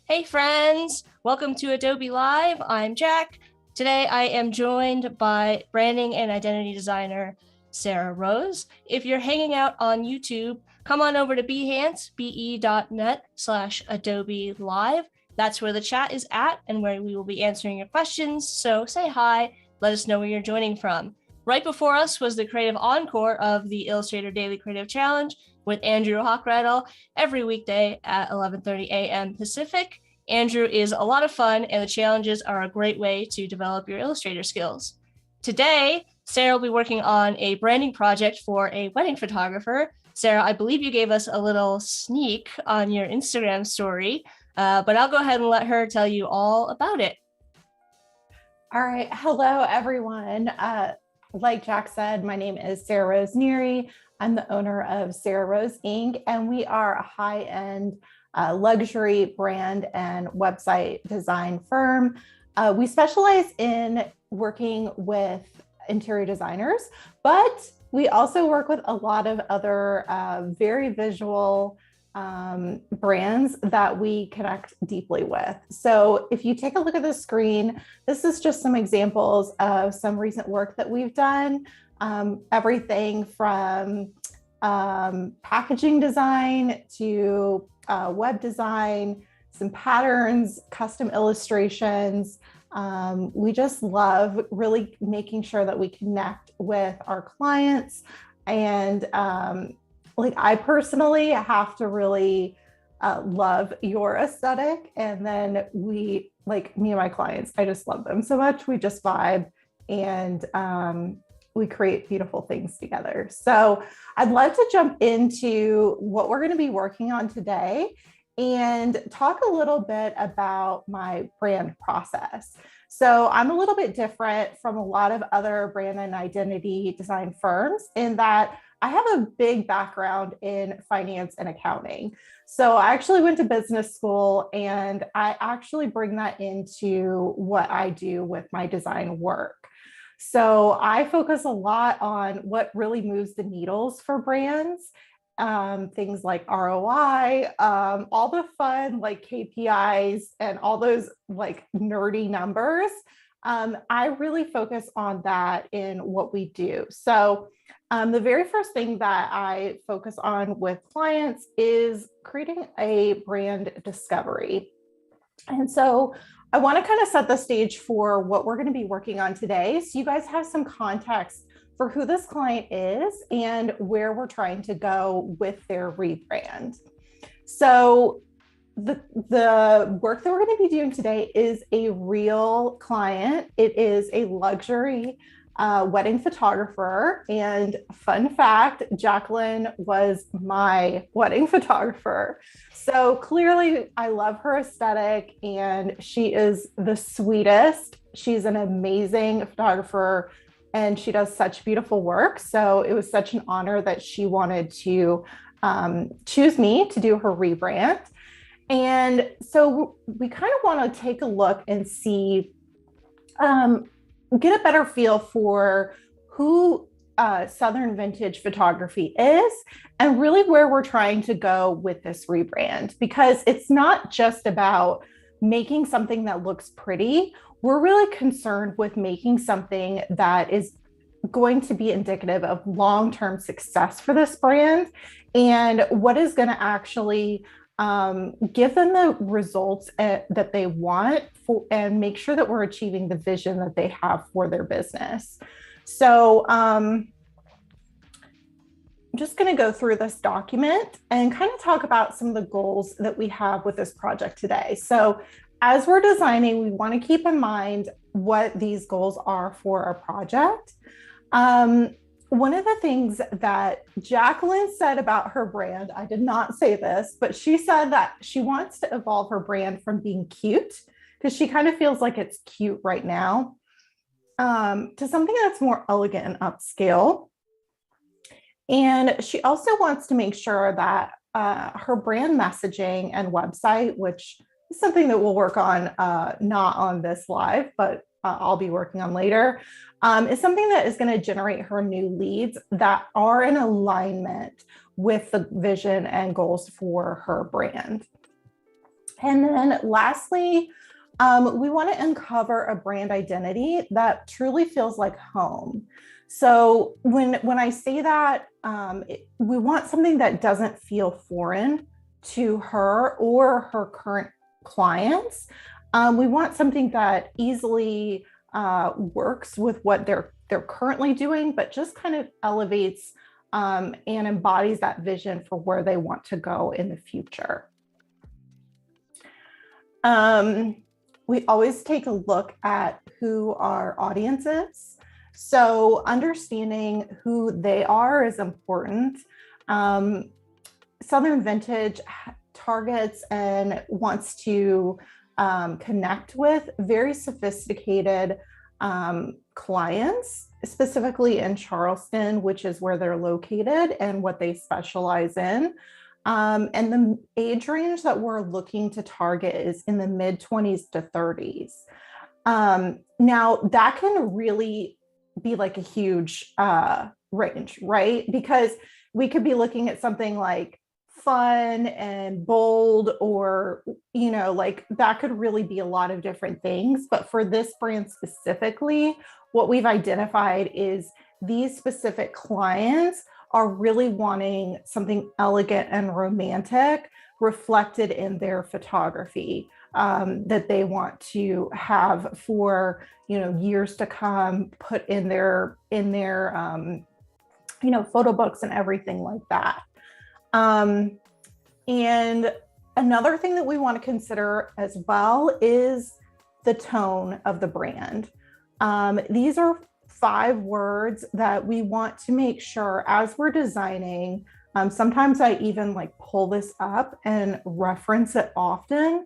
Hey friends, welcome to Adobe Live. I'm Jack. Today I am joined by branding and identity designer Sarah Rose. If you're hanging out on YouTube, come on over to Behance, be.net/Adobe Live. That's where the chat is at and where we will be answering your questions. So say hi, let us know where you're joining from. Right before us was the creative encore of the Illustrator Daily Creative Challenge with Andrew Hochradel every weekday at 11:30 a.m. Pacific. Andrew is a lot of fun, and the challenges are a great way to develop your Illustrator skills. Today, Sarah will be working on a branding project for a wedding photographer. Sarah, I believe you gave us a little sneak on your Instagram story, but I'll go ahead and let her tell you all about it. All right. Hello, everyone. Like Jack said, my name is Sarah Rose Neary. I'm the owner of Sarah Rose Inc., and we are a high-end luxury brand and website design firm. We specialize in working with interior designers, but we also work with a lot of other very visual brands that we connect deeply with. So if you take a look at the screen, this is just some examples of some recent work that we've done. Everything from packaging design to web design, some patterns, custom illustrations. We just love really making sure that we connect with our clients. And I personally have to really love your aesthetic. And then me and my clients, I just love them so much. We just vibe and we create beautiful things together. So I'd love to jump into what we're going to be working on today and talk a little bit about my brand process. So I'm a little bit different from a lot of other brand and identity design firms in that I have a big background in finance and accounting. So I actually went to business school, and I actually bring that into what I do with my design work. So I focus a lot on what really moves the needles for brands, things like ROI, all the fun like KPIs and all those like nerdy numbers. I really focus on that in what we do. So the very first thing that I focus on with clients is creating a brand discovery. And so I want to kind of set the stage for what we're going to be working on today, so you guys have some context for who this client is and where we're trying to go with their rebrand. So the work that we're going to be doing today is a real client. It is a luxury wedding photographer. And fun fact, Jacqueline was my wedding photographer. So clearly I love her aesthetic, and she is the sweetest. She's an amazing photographer, and she does such beautiful work. So it was such an honor that she wanted to choose me to do her rebrand. And so we kind of want to take a look and see, get a better feel for who Southern Vintage Photography is and really where we're trying to go with this rebrand, because it's not just about making something that looks pretty. We're really concerned with making something that is going to be indicative of long-term success for this brand and what is going to actually give them the results that they want and make sure that we're achieving the vision that they have for their business. So I'm just going to go through this document and kind of talk about some of the goals that we have with this project today. So as we're designing, we want to keep in mind what these goals are for our project. one of the things that Jacqueline said about her brand, I did not say this, but she said that she wants to evolve her brand from being cute, because she kind of feels like it's cute right now, to something that's more elegant and upscale. And she also wants to make sure that her brand messaging and website, which is something that we'll work on, not on this live, but I'll be working on later, is something that is going to generate her new leads that are in alignment with the vision and goals for her brand. And then lastly, we want to uncover a brand identity that truly feels like home. So when I say that, we want something that doesn't feel foreign to her or her current clients. We want something that easily works with what they're currently doing, but just kind of elevates and embodies that vision for where they want to go in the future. We always take a look at who our audience is. So understanding who they are is important. Southern Vintage targets and wants to connect with very sophisticated clients, specifically in Charleston, which is where they're located and what they specialize in. And the age range that we're looking to target is in the mid-20s to 30s. Now, that can really be like a huge range, right? Because we could be looking at something like fun and bold, or, you know, like that could really be a lot of different things. But for this brand specifically, what we've identified is these specific clients are really wanting something elegant and romantic reflected in their photography, that they want to have for, you know, years to come, put in their you know, photo books and everything like that. And another thing that we want to consider as well is the tone of the brand. These are 5 words that we want to make sure as we're designing. Sometimes I even like pull this up and reference it often.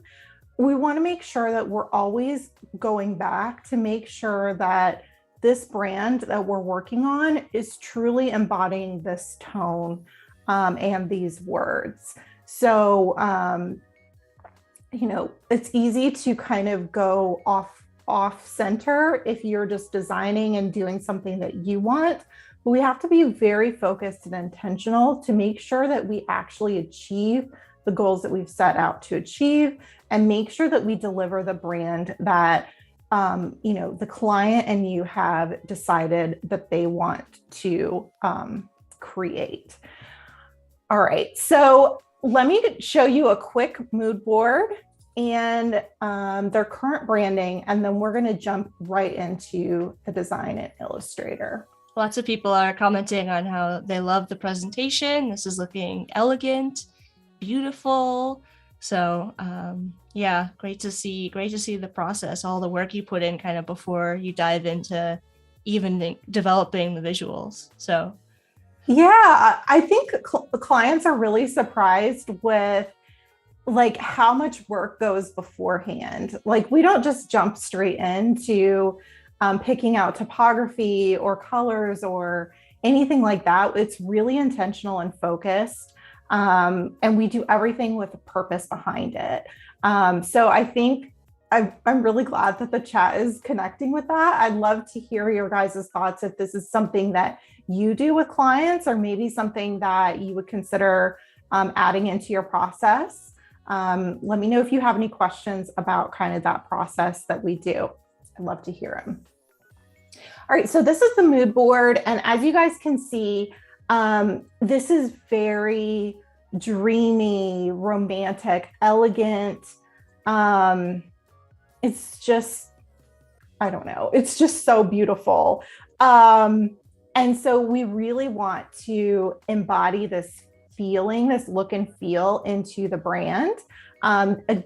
We want to make sure that we're always going back to make sure that this brand that we're working on is truly embodying this tone and these words. So, you know, it's easy to kind of go off center if you're just designing and doing something that you want, but we have to be very focused and intentional to make sure that we actually achieve the goals that we've set out to achieve, and make sure that we deliver the brand that you know, the client and you have decided that they want to create. All right, so let me show you a quick mood board and their current branding, and then we're going to jump right into the design in Illustrator. Lots of people are commenting on how they love the presentation. This is looking elegant, beautiful. So yeah, great to see the process, all the work you put in kind of before you dive into even developing the visuals. So yeah, I think clients are really surprised with like how much work goes beforehand. Like we don't just jump straight into picking out topography or colors or anything like that. It's really intentional and focused. And we do everything with a purpose behind it. So I think I'm really glad that the chat is connecting with that. I'd love to hear your guys' thoughts if this is something that you do with clients, or maybe something that you would consider adding into your process. Let me know if you have any questions about kind of that process that we do. I'd love to hear them. All right, so this is the mood board. And as you guys can see, this is very dreamy, romantic, elegant. It's just, I don't know, it's just so beautiful. And so we really want to embody this feeling, this look and feel into the brand.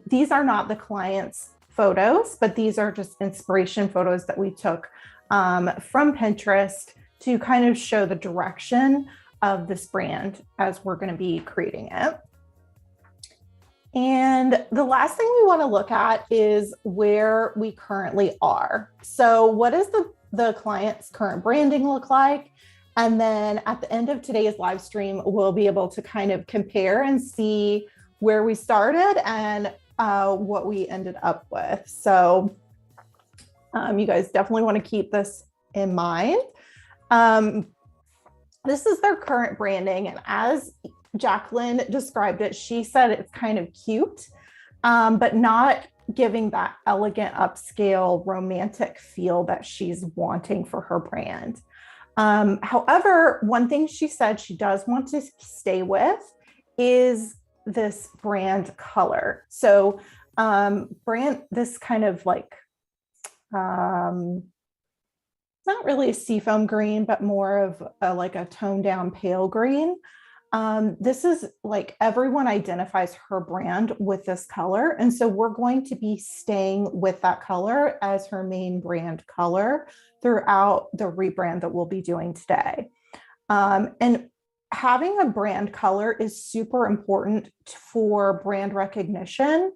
These are not the client's photos, but these are just inspiration photos that we took from Pinterest to kind of show the direction of this brand as we're going to be creating it. And the last thing we want to look at is where we currently are. So what does the client's current branding look like? And then at the end of today's live stream, we'll be able to kind of compare and see where we started and what we ended up with. So you guys definitely want to keep this in mind. This is their current branding. And as Jacqueline described it, she said it's kind of cute, but not giving that elegant, upscale, romantic feel that she's wanting for her brand. However, one thing she said she does want to stay with is this brand color. So this kind of like, not really a seafoam green, but more of like a toned down pale green. This is like everyone identifies her brand with this color. And so we're going to be staying with that color as her main brand color throughout the rebrand that we'll be doing today. And having a brand color is super important for brand recognition.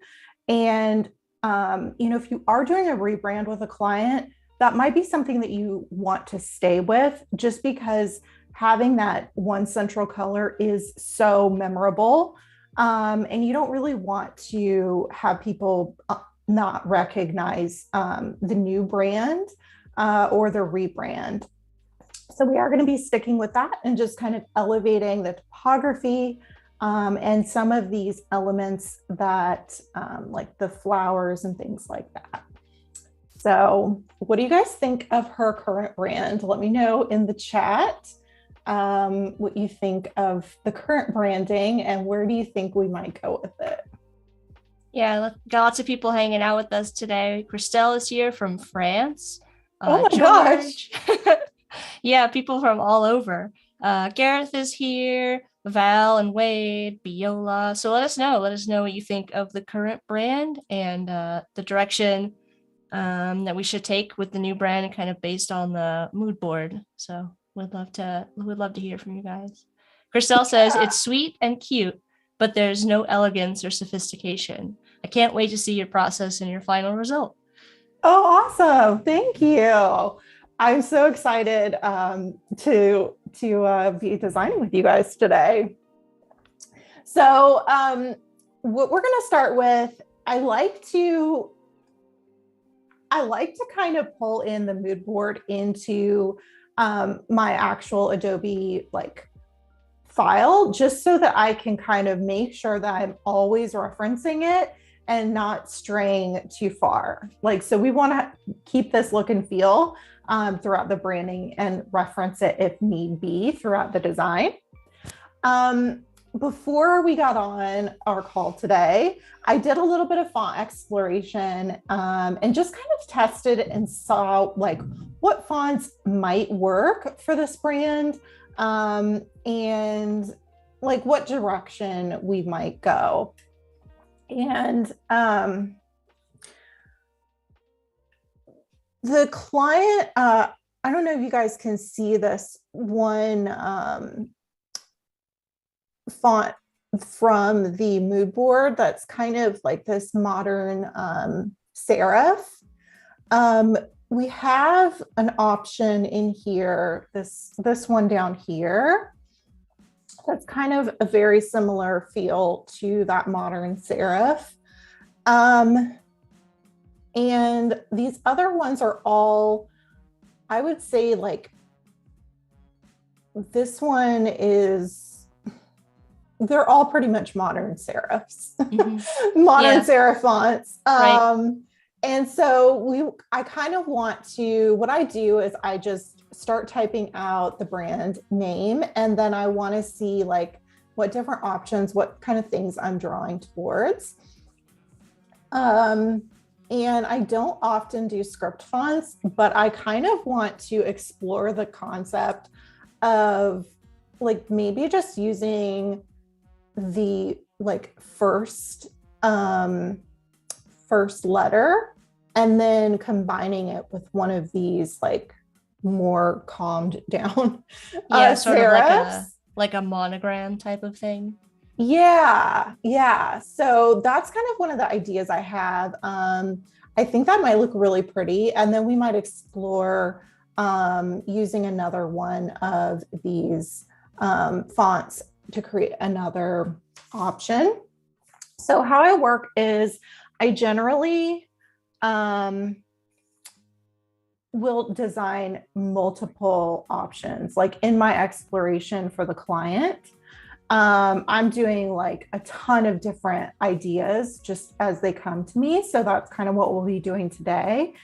And, if you are doing a rebrand with a client, that might be something that you want to stay with, just because having that one central color is so memorable. And you don't really want to have people not recognize the new brand or the rebrand. So we are going to be sticking with that and just kind of elevating the topography and some of these elements that like the flowers and things like that. So what do you guys think of her current brand? Let me know in the chat what you think of the current branding and where do you think we might go with it? Yeah, got lots of people hanging out with us today. Christelle is here from France. Oh my gosh. Yeah, people from all over. Gareth is here, Val and Wade, Biola. So let us know what you think of the current brand and the direction that we should take with the new brand, kind of based on the mood board. So we'd love to hear from you guys. Christelle says it's sweet and cute, but there's no elegance or sophistication. I can't wait to see your process and your final result. Oh, awesome. Thank you. I'm so excited to be designing with you guys today. So what we're going to start with, I like to kind of pull in the mood board into my actual Adobe file, just so that I can kind of make sure that I'm always referencing it and not straying too far. So we want to keep this look and feel throughout the branding and reference it if need be throughout the design. Before we got on our call today, I did a little bit of font exploration and just kind of tested and saw what fonts might work for this brand and what direction we might go. And the client, I don't know if you guys can see this one font from the mood board that's kind of like this modern serif. We have an option in here, this one down here, that's kind of a very similar feel to that modern serif. And these other ones are all, I would say this one is, they're all pretty much modern serifs, modern serif fonts. Right. And so I kind of want to, what I do is I just start typing out the brand name, and then I want to see what different options, what kind of things I'm drawing towards. And I don't often do script fonts, but I kind of want to explore the concept of maybe just using the first letter and then combining it with one of these more calmed down Yeah, sort of serifs. like a monogram type of thing. Yeah. So that's kind of one of the ideas I have. I think that might look really pretty. And then we might explore using another one of these fonts to create another option. So how I work is I generally will design multiple options. Like in my exploration for the client, I'm doing like a ton of different ideas just as they come to me. So that's kind of what we'll be doing today.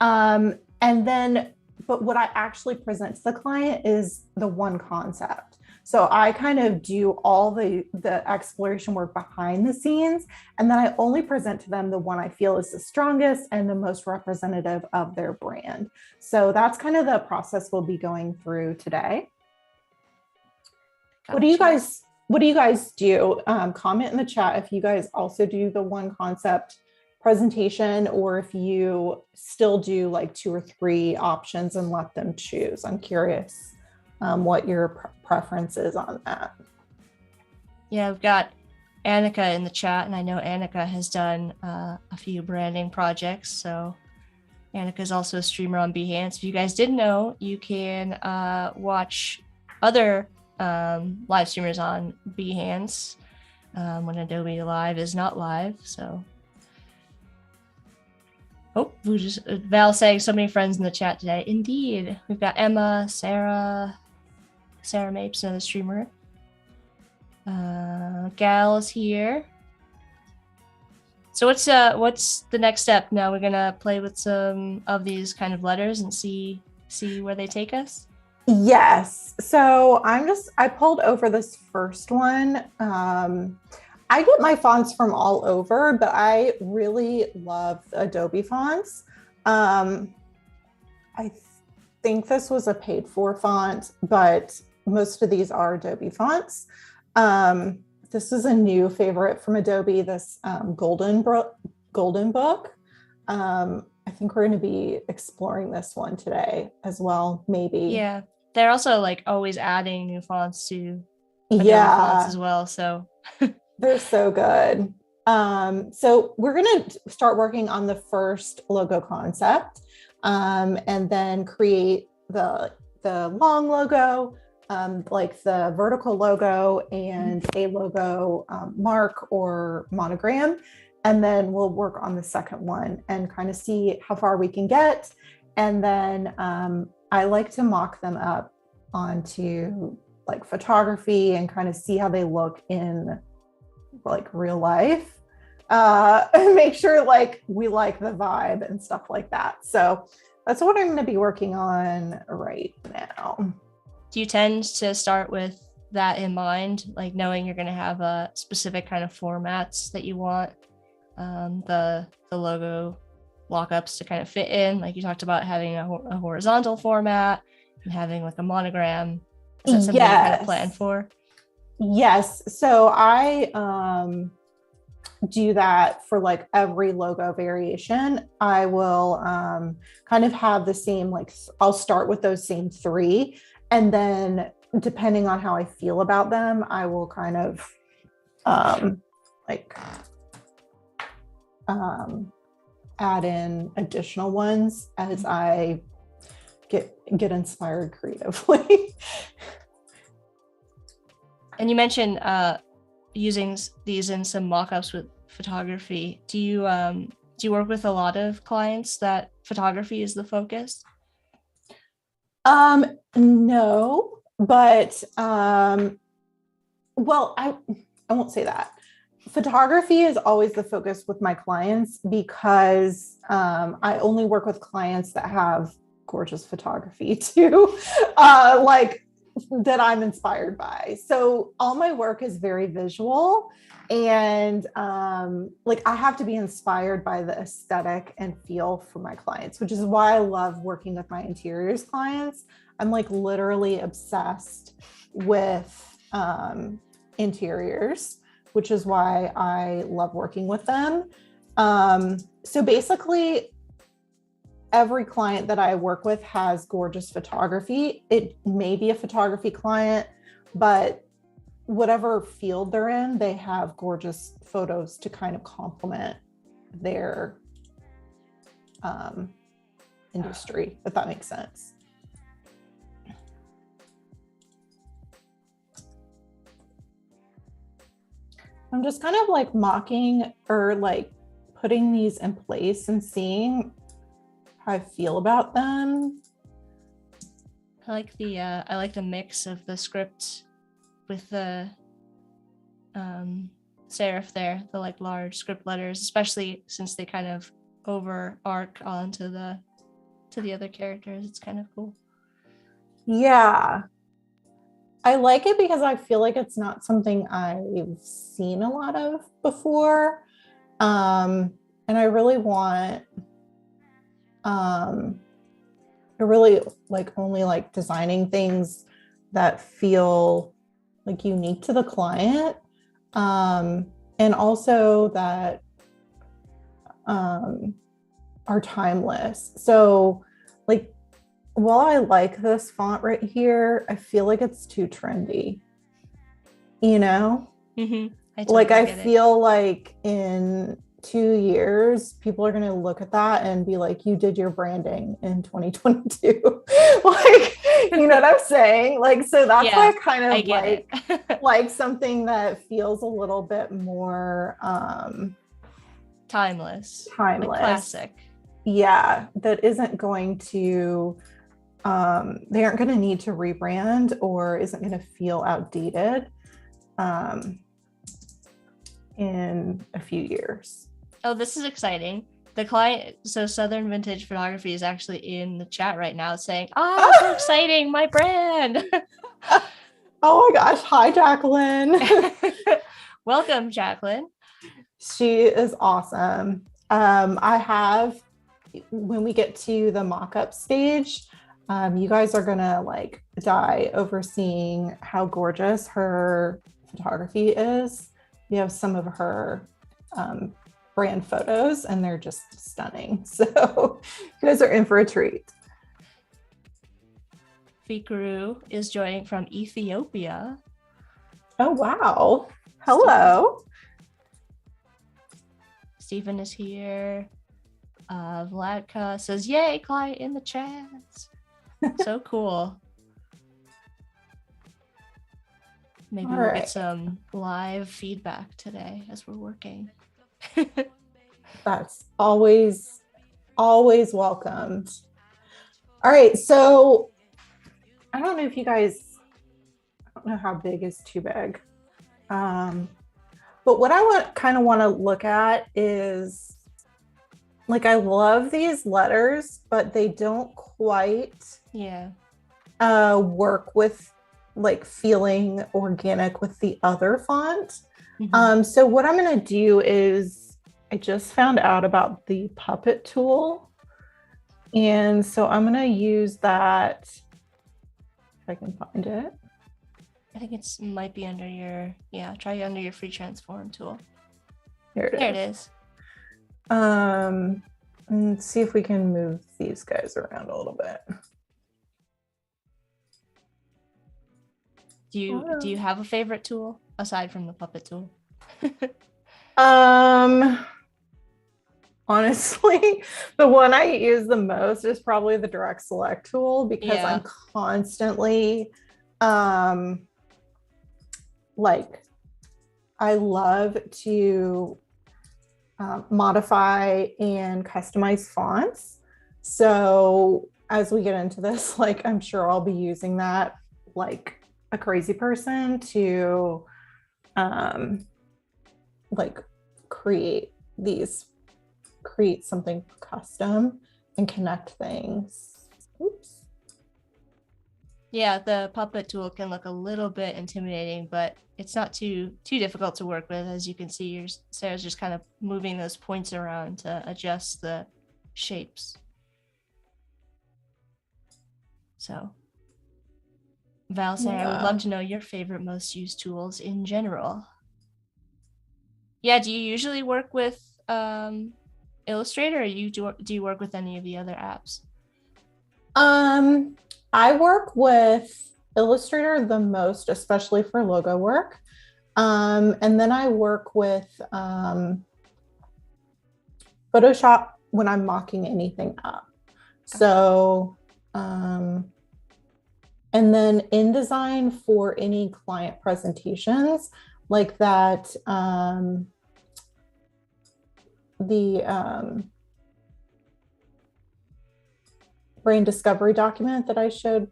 And then, but what I actually present to the client is the one concept. So I kind of do all the exploration work behind the scenes, and then I only present to them the one I feel is the strongest and the most representative of their brand. So that's kind of the process we'll be going through today. Gotcha. What do you guys do? Comment in the chat if you guys also do the one concept presentation, or if you still do like 2 or 3 options and let them choose. I'm curious what your preference is on that. Yeah, we've got Annika in the chat, and I know Annika has done a few branding projects. So Annika is also a streamer on Behance. If you guys didn't know, you can watch other live streamers on Behance when Adobe Live is not live. So, Val saying so many friends in the chat today. Indeed, we've got Emma, Sarah Mapes, another streamer. Gal is here. So what's the next step? Now we're gonna play with some of these kind of letters and see where they take us. Yes. So I pulled over this first one. I get my fonts from all over, but I really love the Adobe fonts. I think this was a paid for font, but most of these are Adobe fonts. This is a new favorite from Adobe, this Golden Book. I think we're going to be exploring this one today as well, maybe. Yeah. They're also like always adding new fonts to Adobe fonts as well. So they're so good. So we're going to start working on the first logo concept, and then create the long logo, like the vertical logo and a logo mark or monogram. And then we'll work on the second one and kind of see how far we can get. And then I like to mock them up onto like photography and kind of see how they look in like real life. And make sure like we like the vibe and stuff like that. So that's what I'm going to be working on right now. Do you tend to start with that in mind, like knowing you're going to have a specific kind of formats that you want the logo lockups to kind of fit in? Like you talked about having a horizontal format and having like a monogram. Is that something you kind of plan for? Yes. So I do that for like every logo variation. I will kind of have the same, like I'll start with those same 3. And then depending on how I feel about them, I will kind of add in additional ones as I get inspired creatively. And you mentioned using these in some mock-ups with photography. Do you work with a lot of clients that photography is the focus? No, but well, I won't say that. Photography is always the focus with my clients because I only work with clients that have gorgeous photography too, like that I'm inspired by. So all my work is very visual, and like I have to be inspired by the aesthetic and feel for my clients, which is why I love working with my interiors clients. I'm like literally obsessed with interiors, which is why I love working with them. So basically, every client that I work with has gorgeous photography. It may be a photography client, but whatever field they're in, they have gorgeous photos to kind of complement their industry, if that makes sense. I'm just kind of like mocking or like putting these in place and seeing how I feel about them. I like the mix of the script with the serif there, the like large script letters, especially since they kind of over arc onto the other characters. It's kind of cool. Yeah. I like it because I feel like it's not something I've seen a lot of before. And I really want I really like only like designing things that feel like unique to the client. And also that are timeless. So like while I like this font right here, I feel like it's too trendy, you know? Mm-hmm. I feel like in 2 years, people are going to look at that and be like, you did your branding in 2022. Like, you know what I'm saying? Like, so that's why I kind of like something that feels a little bit more timeless, like classic. Yeah, that isn't going to they aren't going to need to rebrand or isn't going to feel outdated in a few years. Oh, this is exciting. The client, so Southern Vintage Photography, is actually in the chat right now saying, that's so exciting, my brand. Oh my gosh. Hi, Jacqueline. Welcome, Jacqueline. She is awesome. I have, when we get to the mock-up stage, you guys are gonna like die over seeing how gorgeous her photography is. We have some of her brand photos and they're just stunning. So you guys are in for a treat. Fikru is joining from Ethiopia. Oh, wow. Hello. Stephen is here. Vladka says, yay, client in the chat. So cool. Maybe we'll get some live feedback today as we're working. That's always welcomed. All right, so I don't know if you guys, I don't know how big is too big. But what I kind of want to look at is, like, I love these letters, but they don't quite work with like feeling organic with the other font. Mm-hmm. So what I'm going to do is, I just found out about the Puppet tool. And so I'm going to use that, if I can find it. I think it might be under your, try under your free transform tool. There it is. And see if we can move these guys around a little bit. Do you have a favorite tool aside from the Puppet tool? Honestly, the one I use the most is probably the Direct Select tool, because I'm constantly like, I love to modify and customize fonts. So as we get into this, like, I'm sure I'll be using that like a crazy person to like create something custom and connect things. Oops. Yeah, the Puppet tool can look a little bit intimidating, but it's not too difficult to work with. As you can see, Sarah's just kind of moving those points around to adjust the shapes. So, Val saying, I would love to know your favorite most used tools in general. Yeah, do you usually work with Illustrator, or do you work with any of the other apps? I work with Illustrator the most, especially for logo work. And then I work with Photoshop when I'm mocking anything up. So, and then InDesign for any client presentations like that. The brain discovery document that I showed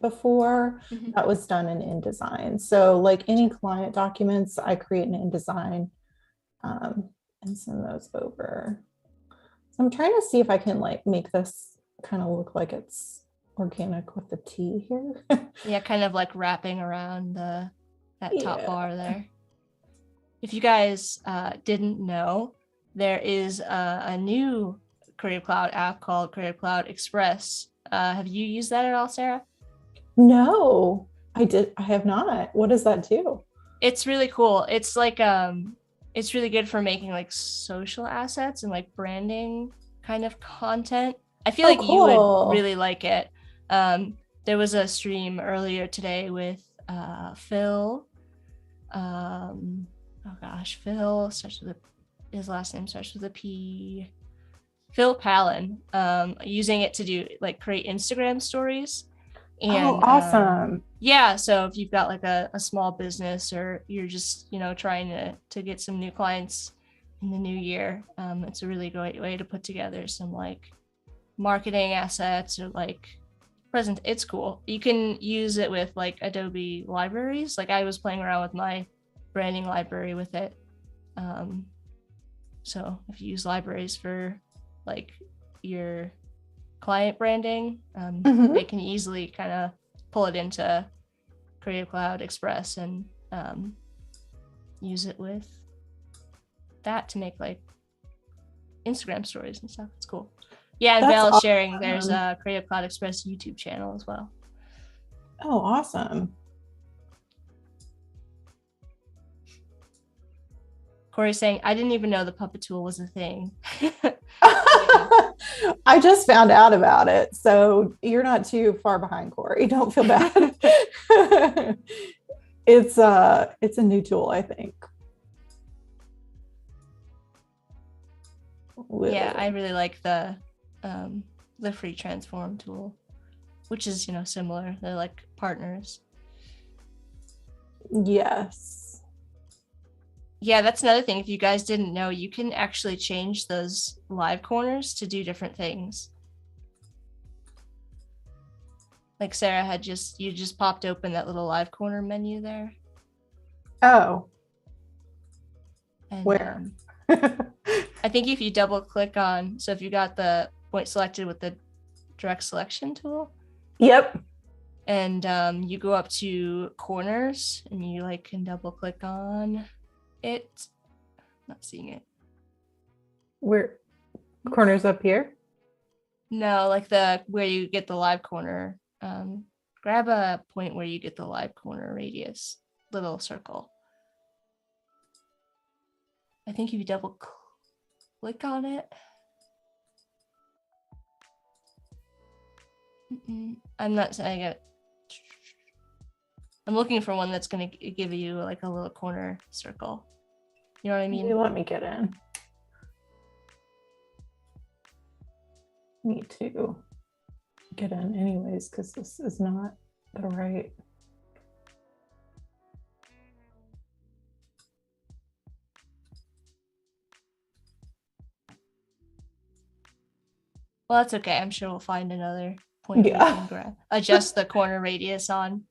before, that was done in InDesign. So like any client documents, I create in InDesign and send those over. So I'm trying to see if I can like make this kind of look like it's organic with the T here. Yeah, kind of like wrapping around that top bar there. If you guys didn't know, there is a new Creative Cloud app called Creative Cloud Express. Have you used that at all, Sarah? No, I have not. What does that do? It's really cool. It's like it's really good for making like social assets and like branding kind of content. I feel like cool. you would really like it. There was a stream earlier today with Phil. Phil starts with his last name starts with a P. Phil Palin, using it to do like create Instagram stories. And awesome. Yeah, so if you've got like a small business, or you're just, you know, trying to get some new clients in the new year, it's a really great way to put together some like marketing assets or like present. It's cool. You can use it with like Adobe libraries. Like I was playing around with my branding library with it. So if you use libraries for like your client branding, they can easily kind of pull it into Creative Cloud Express and use it with that to make like Instagram stories and stuff. It's cool. Yeah, and Val is sharing there's a Creative Cloud Express YouTube channel as well. Oh, awesome. Corey's saying, I didn't even know the Puppet Tool was a thing. I just found out about it. So you're not too far behind, Corey. Don't feel bad. It's a new tool, I think. Yeah, I really like the free transform tool, which is, you know, similar. They're like partners. Yes. Yeah, that's another thing. If you guys didn't know, you can actually change those live corners to do different things. Like Sarah had you just popped open that little live corner menu there. Oh. And, where? I think if you double click on, so if you got the point selected with the direct selection tool. Yep. And you go up to corners and you like can double click on it. Not seeing it. Where? Corners up here? No, like where you get the live corner. Grab a point where you get the live corner radius, little circle. I think if you double click on it. I'm not saying it. I'm looking for one that's going to give you like a little corner circle. You know what I mean? You let me get in. Me too. Get in anyways, because this is not the right. Well, that's okay. I'm sure we'll find another point where you can adjust the corner radius on.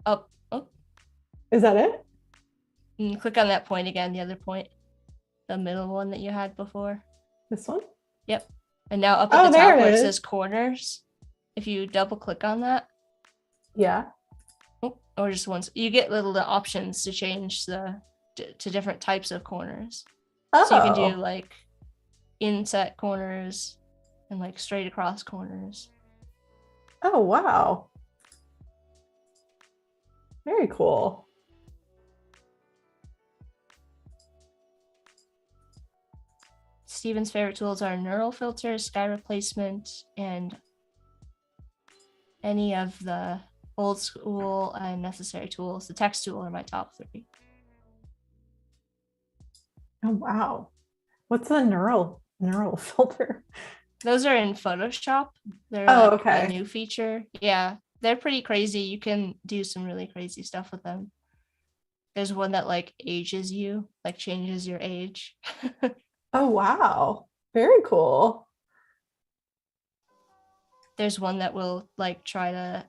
Oh. Is that it? And click on that point again, the other point. The middle one that you had before. This one? Yep. And now up at the top where it says corners, if you double click on that. Yeah. Or just once, you get little options to change to different types of corners. So you can do like inset corners and like straight across corners. Oh, wow. Very cool. Steven's favorite tools are neural filter, sky replacement, and any of the old school and necessary tools. The text tool are my top 3. Oh, wow. What's the neural filter? Those are in Photoshop. They're okay. A new feature. Yeah, they're pretty crazy. You can do some really crazy stuff with them. There's one that like ages you, like changes your age. Oh, wow. Very cool. There's one that will like try to,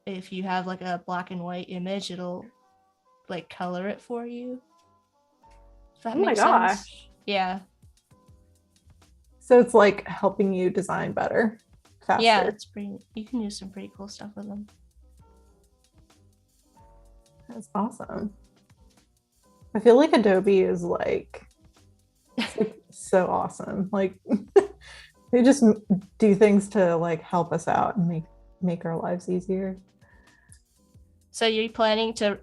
if you have like a black and white image, it'll like color it for you. If that makes sense. Yeah. So it's like helping you design better, faster. Yeah, it's pretty. You can do some pretty cool stuff with them. That's awesome. I feel like Adobe is like so awesome. Like they just do things to like help us out and make our lives easier. So you're planning to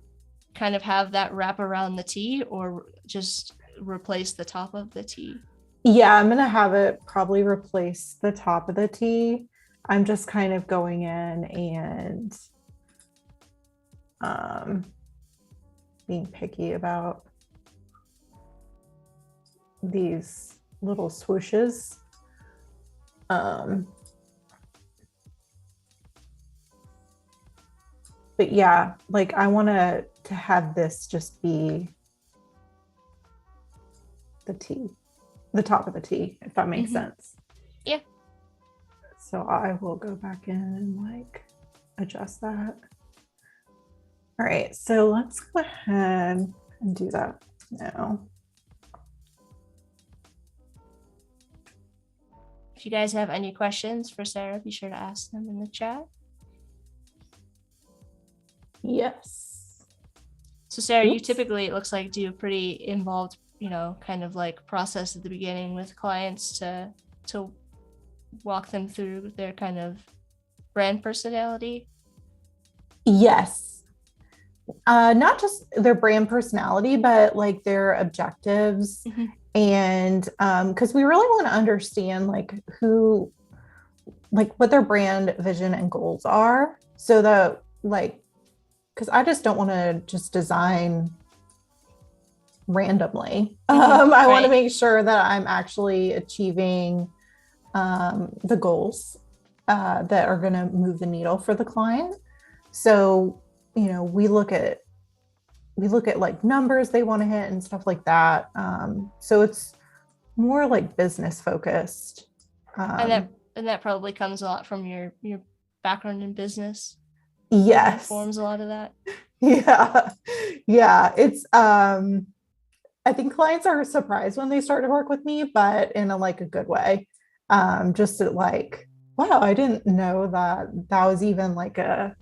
kind of have that wrap around the T, or just replace the top of the T? Yeah, I'm gonna have it probably replace the top of the T. I'm just kind of going in and being picky about these little swooshes. But yeah, like I want to have this just be the T, the top of the T, if that makes sense. Yeah. So I will go back in and like adjust that. All right, so let's go ahead and do that now. If you guys have any questions for Sarah, be sure to ask them in the chat. Yes. So Sarah, you typically, it looks like, do a pretty involved, kind of like process at the beginning with clients to walk them through their kind of brand personality. Yes. Not just their brand personality, but like their objectives. Mm-hmm. And because we really want to understand like what their brand vision and goals are, so that like, because I just don't want to just design randomly. I want to make sure that I'm actually achieving the goals that are going to move the needle for the client. So, we look at like numbers they want to hit and stuff like that. So it's more like business focused. And that probably comes a lot from your background in business. Yes. Informs a lot of that. Yeah. Yeah. It's, I think clients are surprised when they start to work with me, but in a good way. Just like, wow, I didn't know that was even like a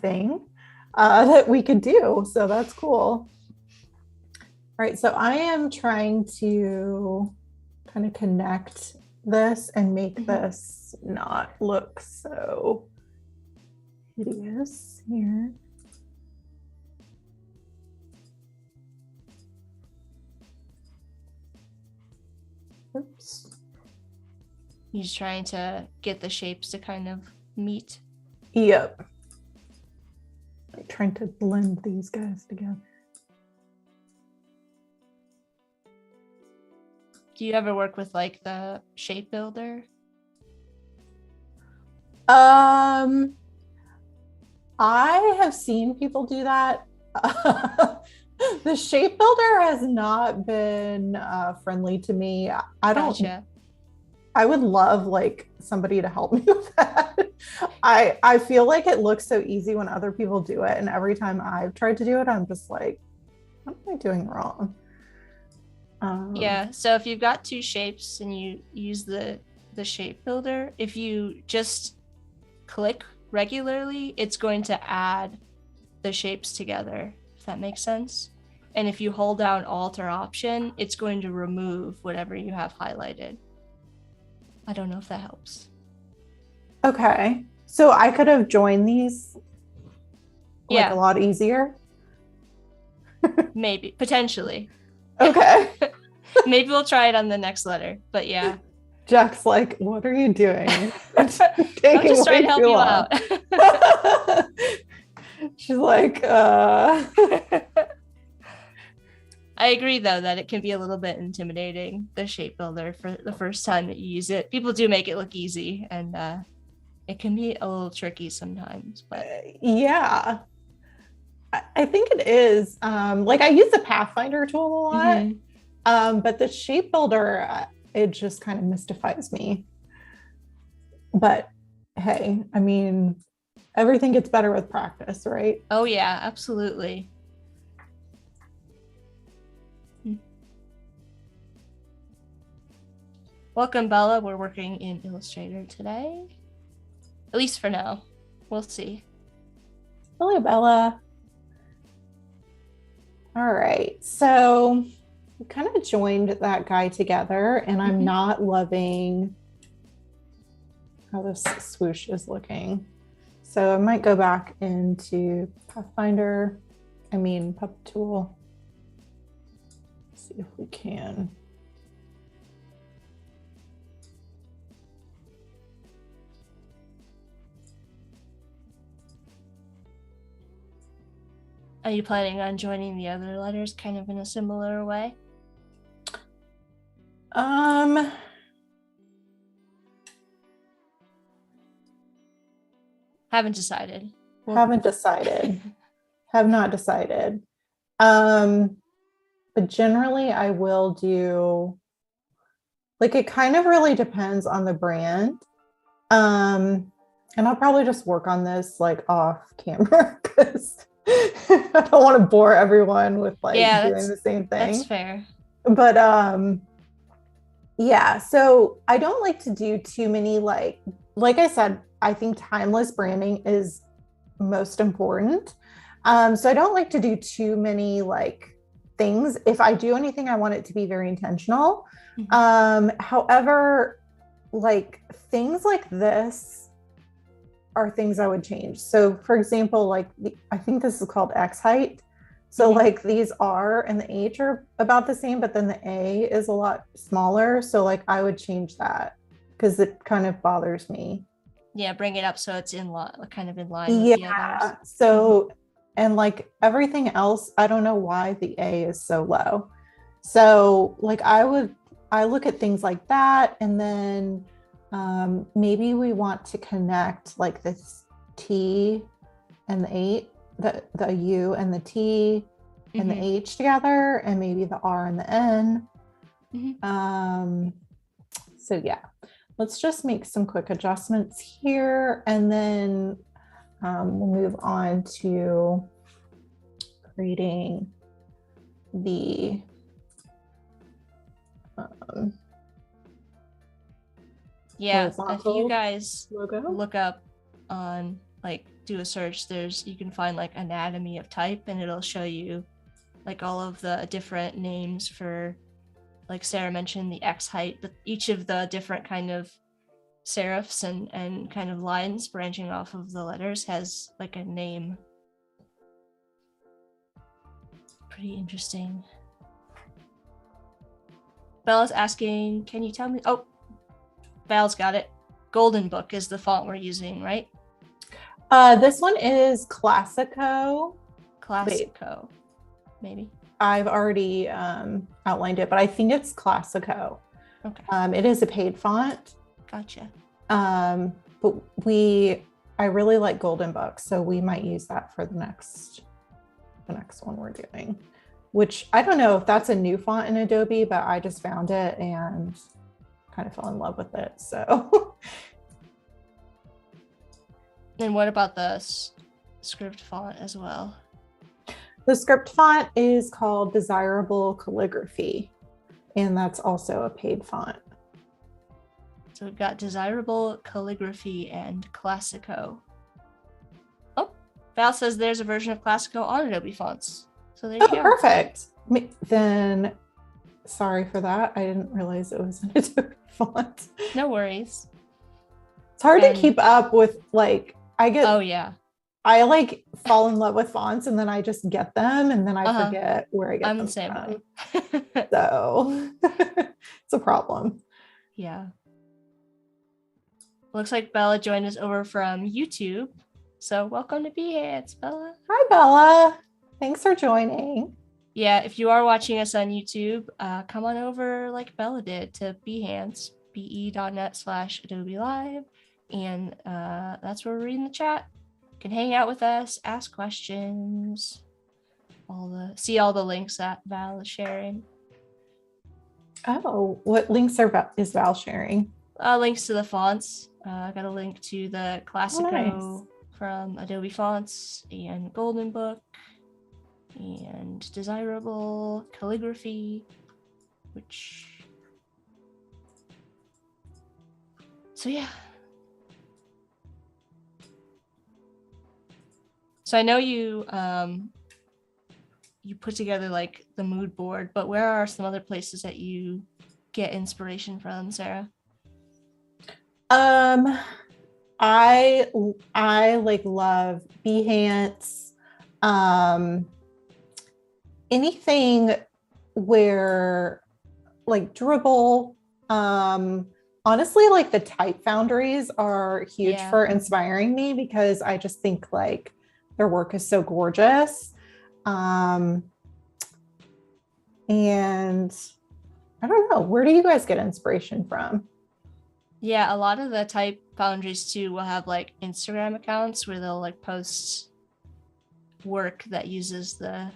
thing that we could do. So that's cool. All right. So I am trying to kind of connect this and make this not look so hideous here. Oops. You're just trying to get the shapes to kind of meet. Yep. Like trying to blend these guys together. Do you ever work with like the shape builder? I have seen people do that. The shape builder has not been friendly to me. I don't. Gotcha. I would love like somebody to help me with that. I feel like it looks so easy when other people do it, and every time I've tried to do it, I'm just like, what am I doing wrong? Yeah. So if you've got two shapes and you use the shape builder, if you just click regularly, it's going to add the shapes together, if that makes sense. And if you hold down Alt or Option, it's going to remove whatever you have highlighted. I don't know if that helps. Okay. So I could have joined these a lot easier. Maybe, potentially. Okay. Maybe we'll try it on the next letter, but yeah. Jack's like, what are you doing? I'm just trying to help you out. She's like, I agree, though, that it can be a little bit intimidating, the shape builder, for the first time that you use it. People do make it look easy, and it can be a little tricky sometimes. But yeah, I think it is. Like I use the Pathfinder tool a lot, but the shape builder, it just kind of mystifies me. But hey, I mean, everything gets better with practice, right? Oh, yeah, absolutely. Welcome, Bella. We're working in Illustrator today. At least for now. We'll see. Hello, Bella. All right. So we kind of joined that guy together, and I'm not loving how this swoosh is looking. So I might go back into Pathfinder, Puppet Tool. See if we can. Are you planning on joining the other letters kind of in a similar way? Haven't decided. Haven't decided. Have not decided. But generally I will do, like, it kind of really depends on the brand. And I'll probably just work on this like off camera because I don't want to bore everyone with doing the same thing. That's fair. But yeah, so I don't like to do too many, like I said, I think timeless branding is most important. So I don't like to do too many like things. If I do anything, I want it to be very intentional. However, like things like this are things I would change. So for example, like I think this is called X height. So like these R and the H are about the same, but then the A is a lot smaller. So like I would change that because it kind of bothers me. Yeah, bring it up so it's kind of in line with the others. So and like everything else, I don't know why the A is so low. So like I look at things like that, and then maybe we want to connect like this T and the 8, the U and the T and the H together, and maybe the R and the N. So yeah, let's just make some quick adjustments here, and then we'll move on to creating the if you guys look up on, like, do a search, you can find like anatomy of type, and it'll show you like all of the different names for, like Sarah mentioned, the X height, but each of the different kind of serifs and kind of lines branching off of the letters has like a name. Pretty interesting. Bella's asking, can you tell me? Oh, Val's got it. Golden Book is the font we're using, right? This one is Classico. Classico, maybe. I've already outlined it, but I think it's Classico. Okay. It is a paid font. Gotcha. But I really like Golden Book, so we might use that for the next one we're doing. Which I don't know if that's a new font in Adobe, but I just found it and kind of fell in love with it. So. And what about the script font as well? The script font is called Desirable Calligraphy, and that's also a paid font. So we've got Desirable Calligraphy and Classico. Oh, Val says there's a version of Classico on Adobe Fonts. So there you go. Perfect. Then, sorry for that. I didn't realize it was an Adobe font. No worries. It's hard to keep up with, like, I I like fall in love with fonts and then I just get them and then I forget where I get I'm them the same from. way. So it's a problem. Yeah. Looks like Bella joined us over from YouTube. So welcome to Behance, Bella. Hi, Bella. Thanks for joining. Yeah, if you are watching us on YouTube, come on over like Bella did to Behance, be.net/Adobe Live. And that's where we're reading the chat. You can hang out with us, ask questions, see all the links that Val is sharing. Oh, what links is Val sharing? Links to the fonts. I got a link to the Classico from Adobe Fonts and Golden Book and Desirable Calligraphy, so yeah. So I know you put together like the mood board, but where are some other places that you get inspiration from, Sarah? I like love Behance. Anything where like Dribbble, honestly, like the type foundries are huge for inspiring me because I just think like their work is so gorgeous. And I don't know, where do you guys get inspiration from? Yeah, a lot of the type foundries too will have like Instagram accounts where they'll like post work that uses the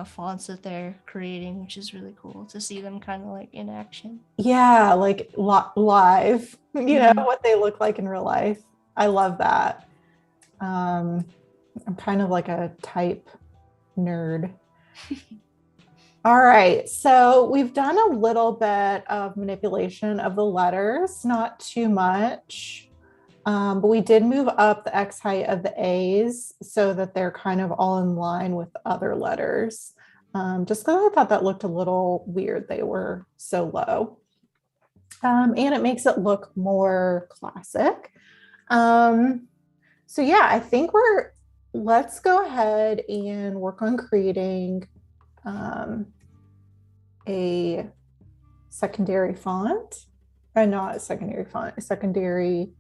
fonts that they're creating, which is really cool to see them kind of like in action. Yeah, like live, know what they look like in real life. I love that. I'm kind of like a type nerd. All right, so we've done a little bit of manipulation of the letters, not too much, but we did move up the X height of the A's so that they're kind of all in line with other letters, just because I thought that looked a little weird. They were so low, and it makes it look more classic. So yeah, I think let's go ahead and work on creating a secondary font, or not a secondary font, a secondary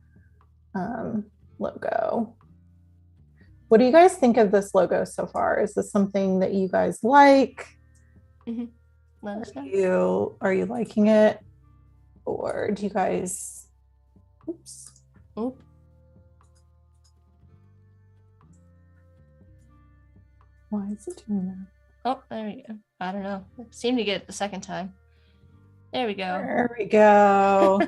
logo. What do you guys think of this logo so far? Is this something that you guys like? Let us know. Are you liking it? Or do you guys, oops. Oh. Why is it doing that? Oh, there we go. I don't know. I seemed to get it the second time. There we go. There we go.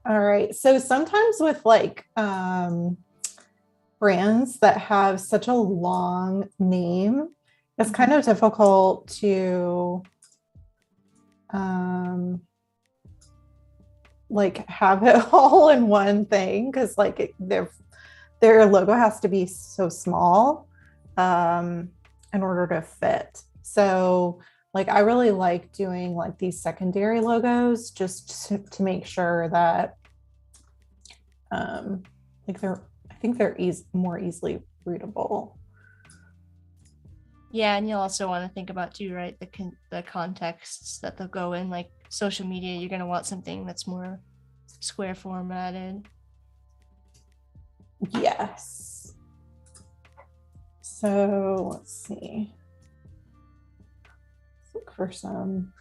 All right. So sometimes with like brands that have such a long name, it's kind of difficult to like have it all in one thing, because like their logo has to be so small in order to fit. So like I really like doing like these secondary logos just to make sure that like I think they're more easily readable. Yeah, and you'll also want to think about too, right? The contexts that they'll go in, like social media. You're going to want something that's more square formatted. Yes. So let's see. Let's look for some.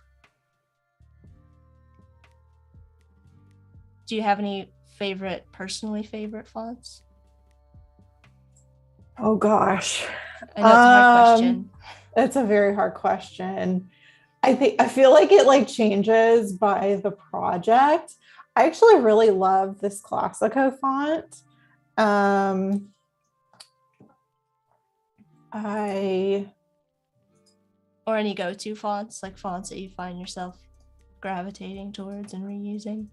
Do you have any personally favorite fonts? Oh gosh. I know it's a hard question. It's a very hard question. I feel like it like changes by the project. I actually really love this Classico font. Or any go-to fonts, like fonts that you find yourself gravitating towards and reusing.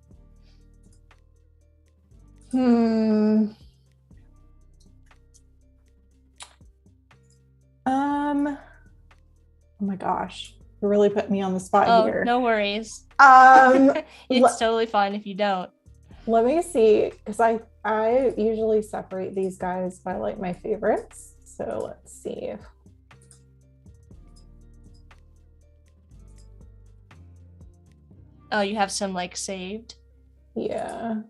Oh my gosh, you really put me on the spot here. No worries. It's totally fine if you don't. Let me see, because I usually separate these guys by like my favorites. So let's see. Oh, you have some like saved. Yeah.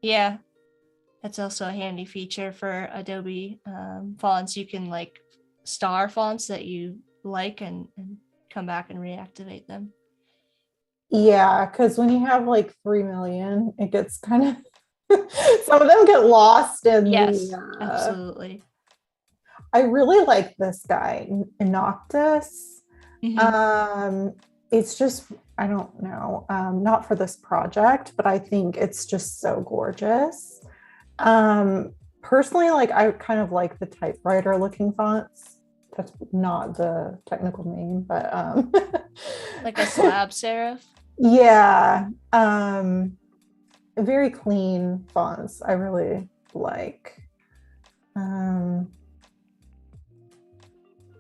Yeah, that's also a handy feature for Adobe fonts. You can like star fonts that you like and come back and reactivate them. Yeah, because when you have like 3 million, it gets kind of some of them get lost in Yes, the absolutely. I really like this guy, Noctis. Mm-hmm. Um, it's just, I don't know, not for this project, but I think it's just so gorgeous. Personally, like I kind of like the typewriter looking fonts. That's not the technical name, but Like a slab serif. yeah. Very clean fonts. I really like. Um,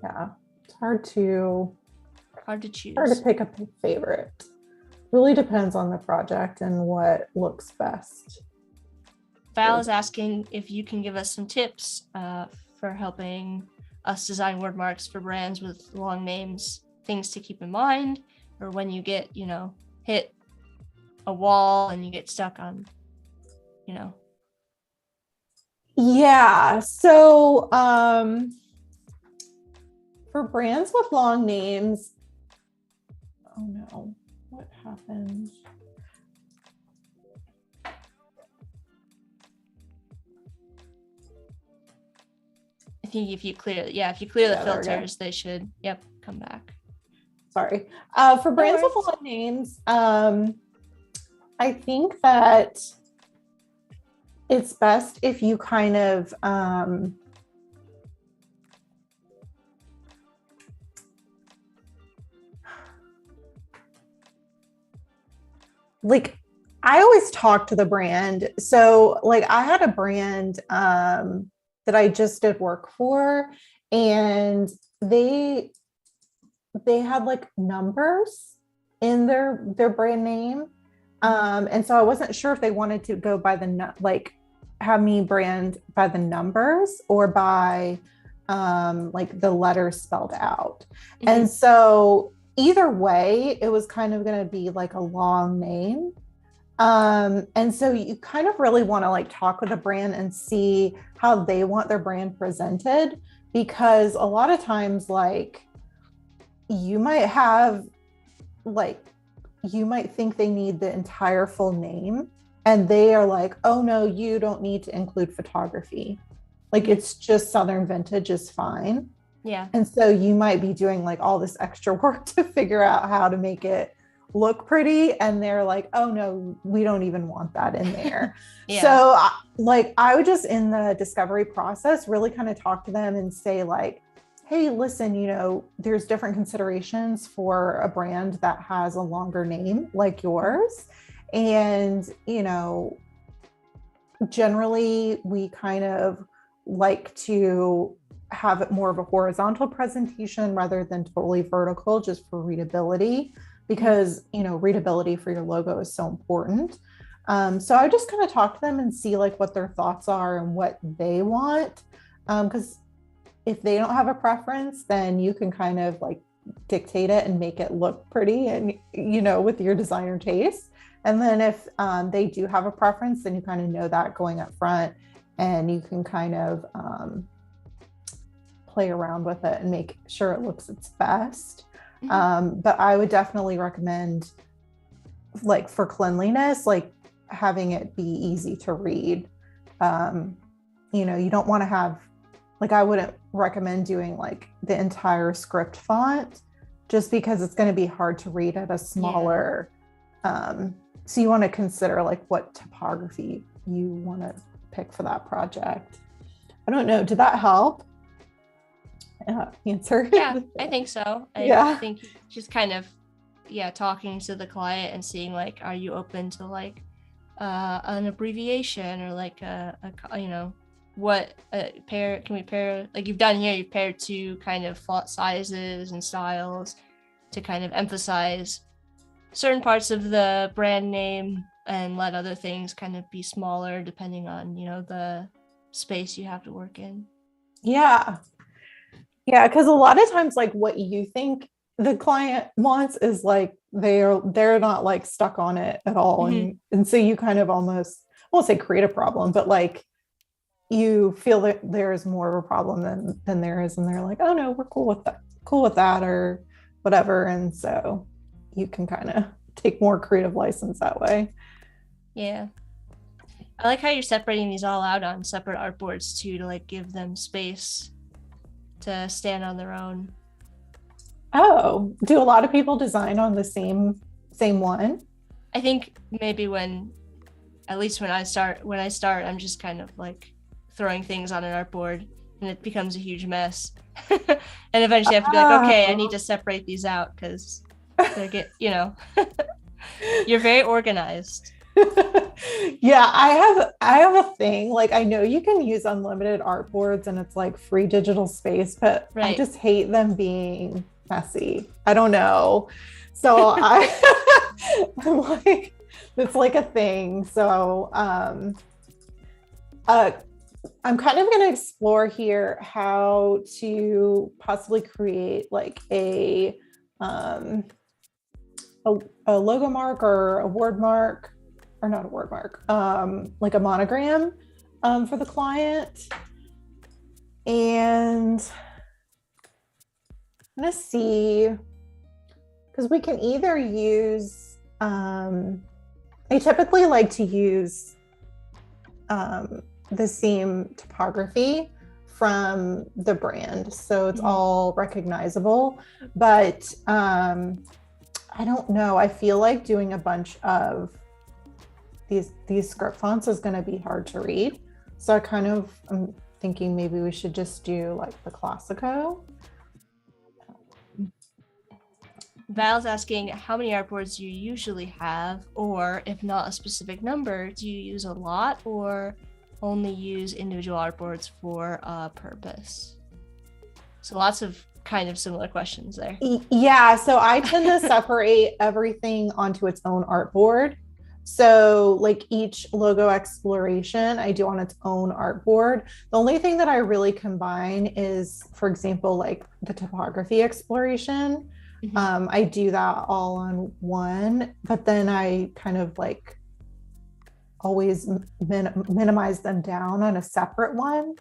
yeah, it's Hard to hard to choose. pick a favorite. Really depends on the project and what looks best. Val is asking if you can give us some tips for helping us design word marks for brands with long names, things to keep in mind, or when you get, hit a wall and you get stuck on, you know. Yeah. So for brands with long names, oh no, what happened? I think if you clear the filters, they should, come back. Sorry. For brands with long names, I think that it's best if you kind of like I always talk to the brand. So like I had a brand that I just did work for, and they had like numbers in their brand name. And so I wasn't sure if they wanted to go by the like have me brand by the numbers or by like the letters spelled out. Mm-hmm. And so either way, it was kind of going to be like a long name. And so you kind of really want to like talk with a brand and see how they want their brand presented, because a lot of times like you might have like you might think they need the entire full name and they are like, oh no, you don't need to include photography. Like it's just Southern Vintage is fine. Yeah. And so you might be doing like all this extra work to figure out how to make it look pretty. And they're like, oh no, we don't even want that in there. Yeah. So like I would just in the discovery process really kind of talk to them and say like, hey, listen, there's different considerations for a brand that has a longer name like yours. And, generally we kind of like to have it more of a horizontal presentation rather than totally vertical, just for readability, because, readability for your logo is so important. So I just kind of talk to them and see like what their thoughts are and what they want. Because if they don't have a preference, then you can kind of like dictate it and make it look pretty and, with your designer taste. And then if they do have a preference, then you kind of know that going up front and you can kind of play around with it and make sure it looks its best. But I would definitely recommend, like for cleanliness, like having it be easy to read. You don't want to have, like I wouldn't recommend doing like the entire script font just because it's going to be hard to read at a smaller. So you want to consider like what typography you want to pick for that project. I don't know. Did that help? Answer? Yeah, I think so. I think just kind of, talking to the client and seeing like, are you open to like an abbreviation or like what can we pair, like you've done here, you've paired two kind of font sizes and styles to kind of emphasize certain parts of the brand name and let other things kind of be smaller depending on, the space you have to work in. Yeah. Yeah, because a lot of times, like, what you think the client wants is like they're not like stuck on it at all. Mhm. And so you kind of almost, I won't say create a problem, but like you feel that there's more of a problem than there is, and they're like, oh no, we're cool with that, or whatever. And so you can kind of take more creative license that way. Yeah. I like how you're separating these all out on separate artboards too, to like give them space to stand on their own. Oh, do a lot of people design on the same one? I think maybe at least when I start, I'm just kind of like throwing things on an artboard and it becomes a huge mess. And eventually I have to be like, okay, I need to separate these out because they're you're very organized. Yeah, I have a thing, like, I know you can use unlimited artboards and it's like free digital space, but Right. I just hate them being messy. I don't know. So I'm like, it's like a thing. So I'm kind of going to explore here how to possibly create like a logo mark or a word mark, or not a word mark, like a monogram for the client. And I'm going to see, because we can either use, I typically like to use the same typography from the brand, so it's all recognizable. But I don't know, I feel like doing a bunch of these script fonts is going to be hard to read, so I'm thinking maybe we should just do like the Classico. Val's asking how many artboards you usually have, or if not a specific number, do you use a lot or only use individual artboards for a purpose? So lots of kind of similar questions there. Yeah, so I tend to separate everything onto its own artboard. So like each logo exploration I do on its own artboard. The only thing that I really combine is, for example, like the typography exploration. I do that all on one, but then I kind of like always minimize them down on a separate one.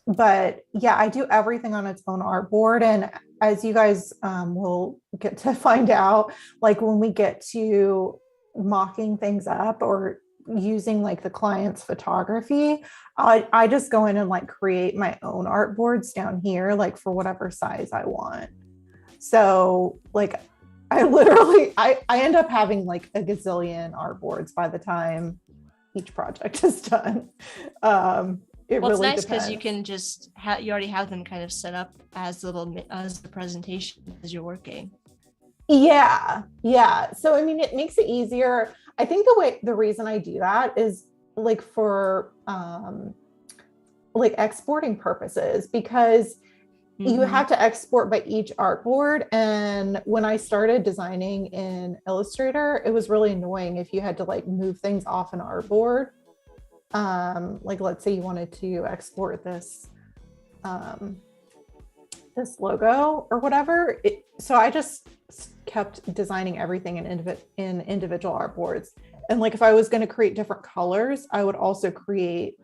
But yeah, I do everything on its own artboard. And as you guys will get to find out, like when we get to mocking things up or using like the client's photography, I just go in and like create my own artboards down here, like for whatever size I want. So like I end up having like a gazillion artboards by the time each project is done. It well, really it's nice because you depends. can just you already have them kind of set up as the presentation as you're working. Yeah. So I mean, it makes it easier. I think the reason I do that is like for like exporting purposes, because you have to export by each artboard. And when I started designing in Illustrator, it was really annoying if you had to like move things off an artboard. Like let's say you wanted to export this this logo or whatever. So I just kept designing everything in individual artboards. And like if I was going to create different colors, I would also create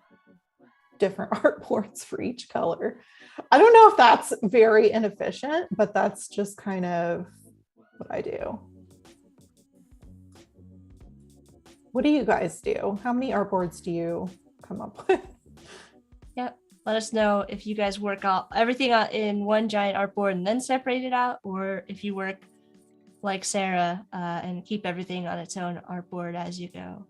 different artboards for each color. I don't know if that's very inefficient, but that's just kind of what I do. What do you guys do? How many artboards do you come up with? Yep. Let us know if you guys work out everything in one giant artboard and then separate it out, or if you work like Sarah and keep everything on its own artboard as you go.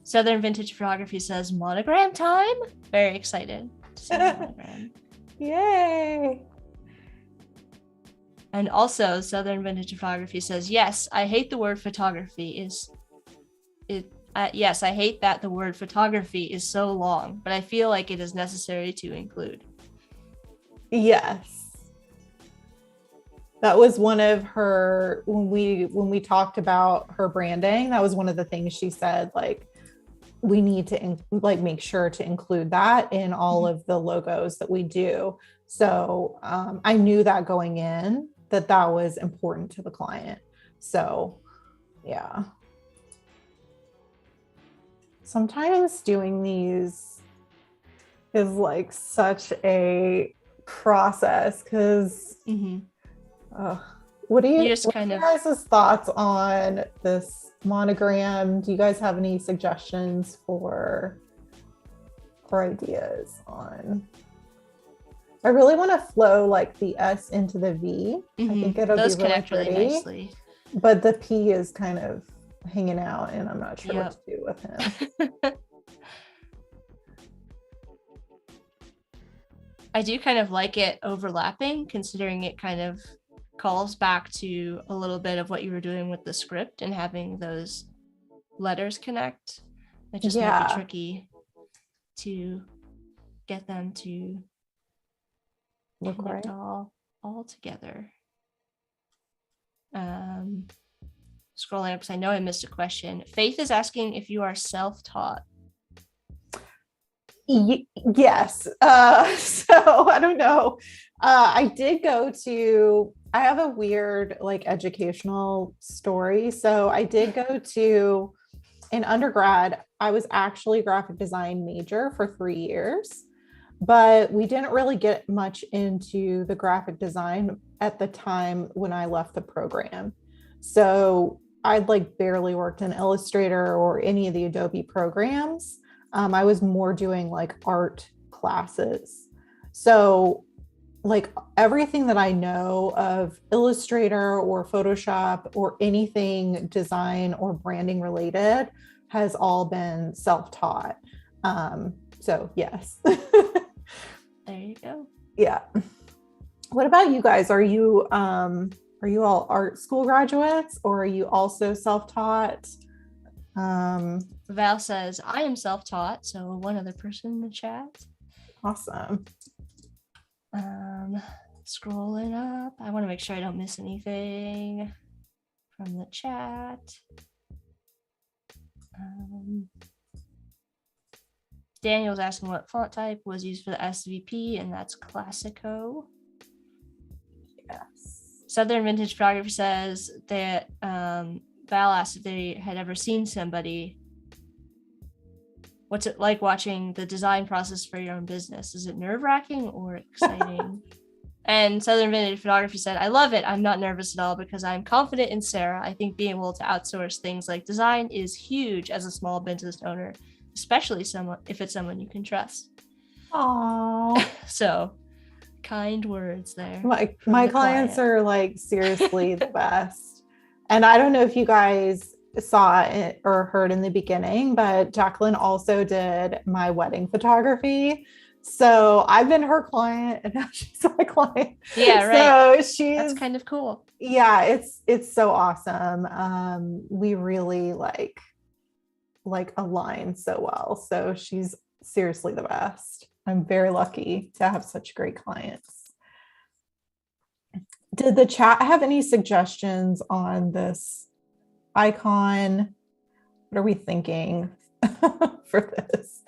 Southern Vintage Photography says monogram time. Very excited to see monogram. Yay! And also Southern Vintage Photography says, yes, I hate the word photography yes, I hate that the word photography is so long, but I feel like it is necessary to include. Yes. That was one of her, when we talked about her branding, that was one of the things she said, like, we need to like make sure to include that in all of the logos that we do. So I knew that going in that was important to the client. So yeah. Sometimes doing these is like such a process because what are You just what kind are of your guys' thoughts on this monogram? Do you guys have any suggestions for ideas on? I really want to flow like the S into the V. I think it'll those be really connect really pretty, nicely. but the P is kind of hanging out and I'm not sure Yep. what to do with him. I do kind of like it overlapping, considering it kind of calls back to a little bit of what you were doing with the script and having those letters connect. It just might be tricky to get them to look connect right all together. Scrolling up because I know I missed a question. Faith is asking if you are self-taught. Yes. So I don't know. I have a weird like educational story. So I did go to, in undergrad, I was actually graphic design major for 3 years, but we didn't really get much into the graphic design at the time when I left the program. So I'd like barely worked in Illustrator or any of the Adobe programs. I was more doing like art classes. So like everything that I know of Illustrator or Photoshop or anything design or branding related has all been self-taught. So yes. There you go. Yeah. What about you guys? Are you all art school graduates or are you also self-taught? Val says, I am self-taught, so one other person in the chat. Awesome. Scrolling up. I want to make sure I don't miss anything from the chat. Daniel's asking what font type was used for the SVP, and that's Classico. Yes. Southern Vintage Photography says that Val asked if they had ever seen somebody. What's it like watching the design process for your own business? Is it nerve-wracking or exciting? And Southern Vintage Photography said, I love it. I'm not nervous at all because I'm confident in Sarah. I think being able to outsource things like design is huge as a small business owner, especially if it's someone you can trust. Aww. So kind words there. My clients are like seriously the best. And I don't know if you guys saw it or heard in the beginning, but Jacqueline also did my wedding photography. So I've been her client and now she's my client. Yeah, right. So that's kind of cool. Yeah, it's so awesome. We really like align so well. So she's seriously the best. I'm very lucky to have such great clients. Did the chat have any suggestions on this icon? What are we thinking for this?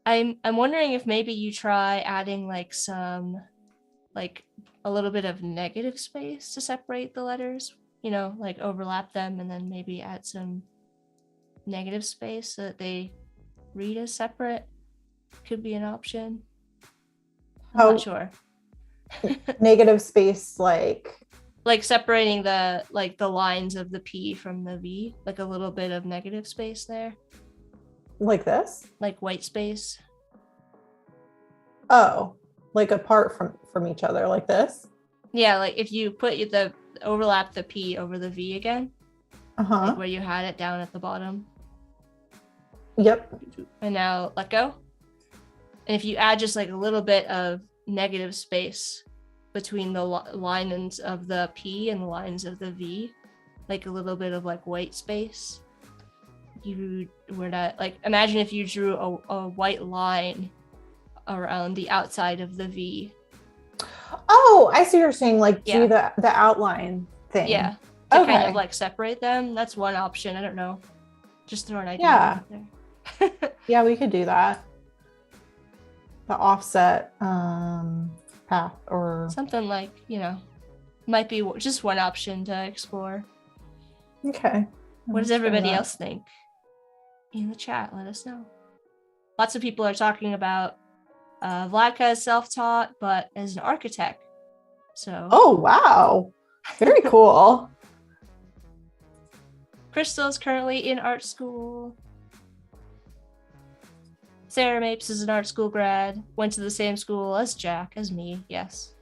I'm wondering if maybe you try adding like some, like a little bit of negative space to separate the letters, like overlap them and then maybe add some negative space so that they read as separate. Could be an option. I'm not sure. Negative space, like separating the lines of the P from the V, like a little bit of negative space there. Like this? Like white space. Oh, like apart from each other, like this? Yeah, like if you put overlap the P over the V again. Like where you had it down at the bottom. Yep. And now let go. And if you add just like a little bit of negative space between the lines of the P and the lines of the V, like a little bit of like white space, you were not like, imagine if you drew a white line around the outside of the V. Oh, I see what you're saying. Like Yeah. do the outline thing. Yeah. To kind Okay. of like separate them. That's one option. I don't know. Just throw an idea Yeah. out there. Yeah, we could do that. The offset path or Something like, might be just one option to explore. okay. What does everybody else think? In the chat, let us know. Lots of people are talking about Vladka is self-taught, but as an architect. So. Oh wow, very cool. Crystal's currently in art school. Sarah Mapes is an art school grad. Went to the same school as Jack, as me. Yes.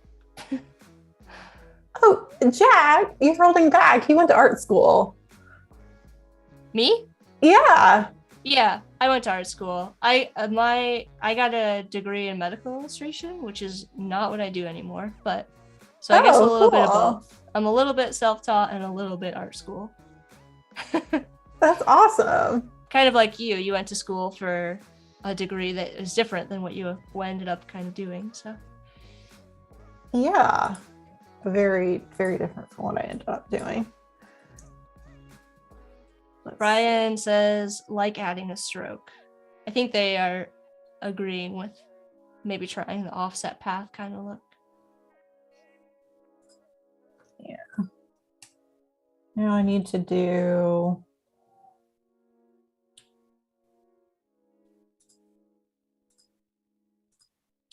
Oh, Jack, you're holding back. He went to art school. Me? Yeah. Yeah, I went to art school. I got a degree in medical illustration, which is not what I do anymore. But so I guess a little bit of both. I'm a little bit self-taught and a little bit art school. That's awesome. Kind of like you. You went to school for a degree that is different than what you ended up kind of doing. So. Yeah. Very, very different from what I ended up doing. Brian says, like adding a stroke. I think they are agreeing with maybe trying the offset path kind of look. Yeah. Now I need to do...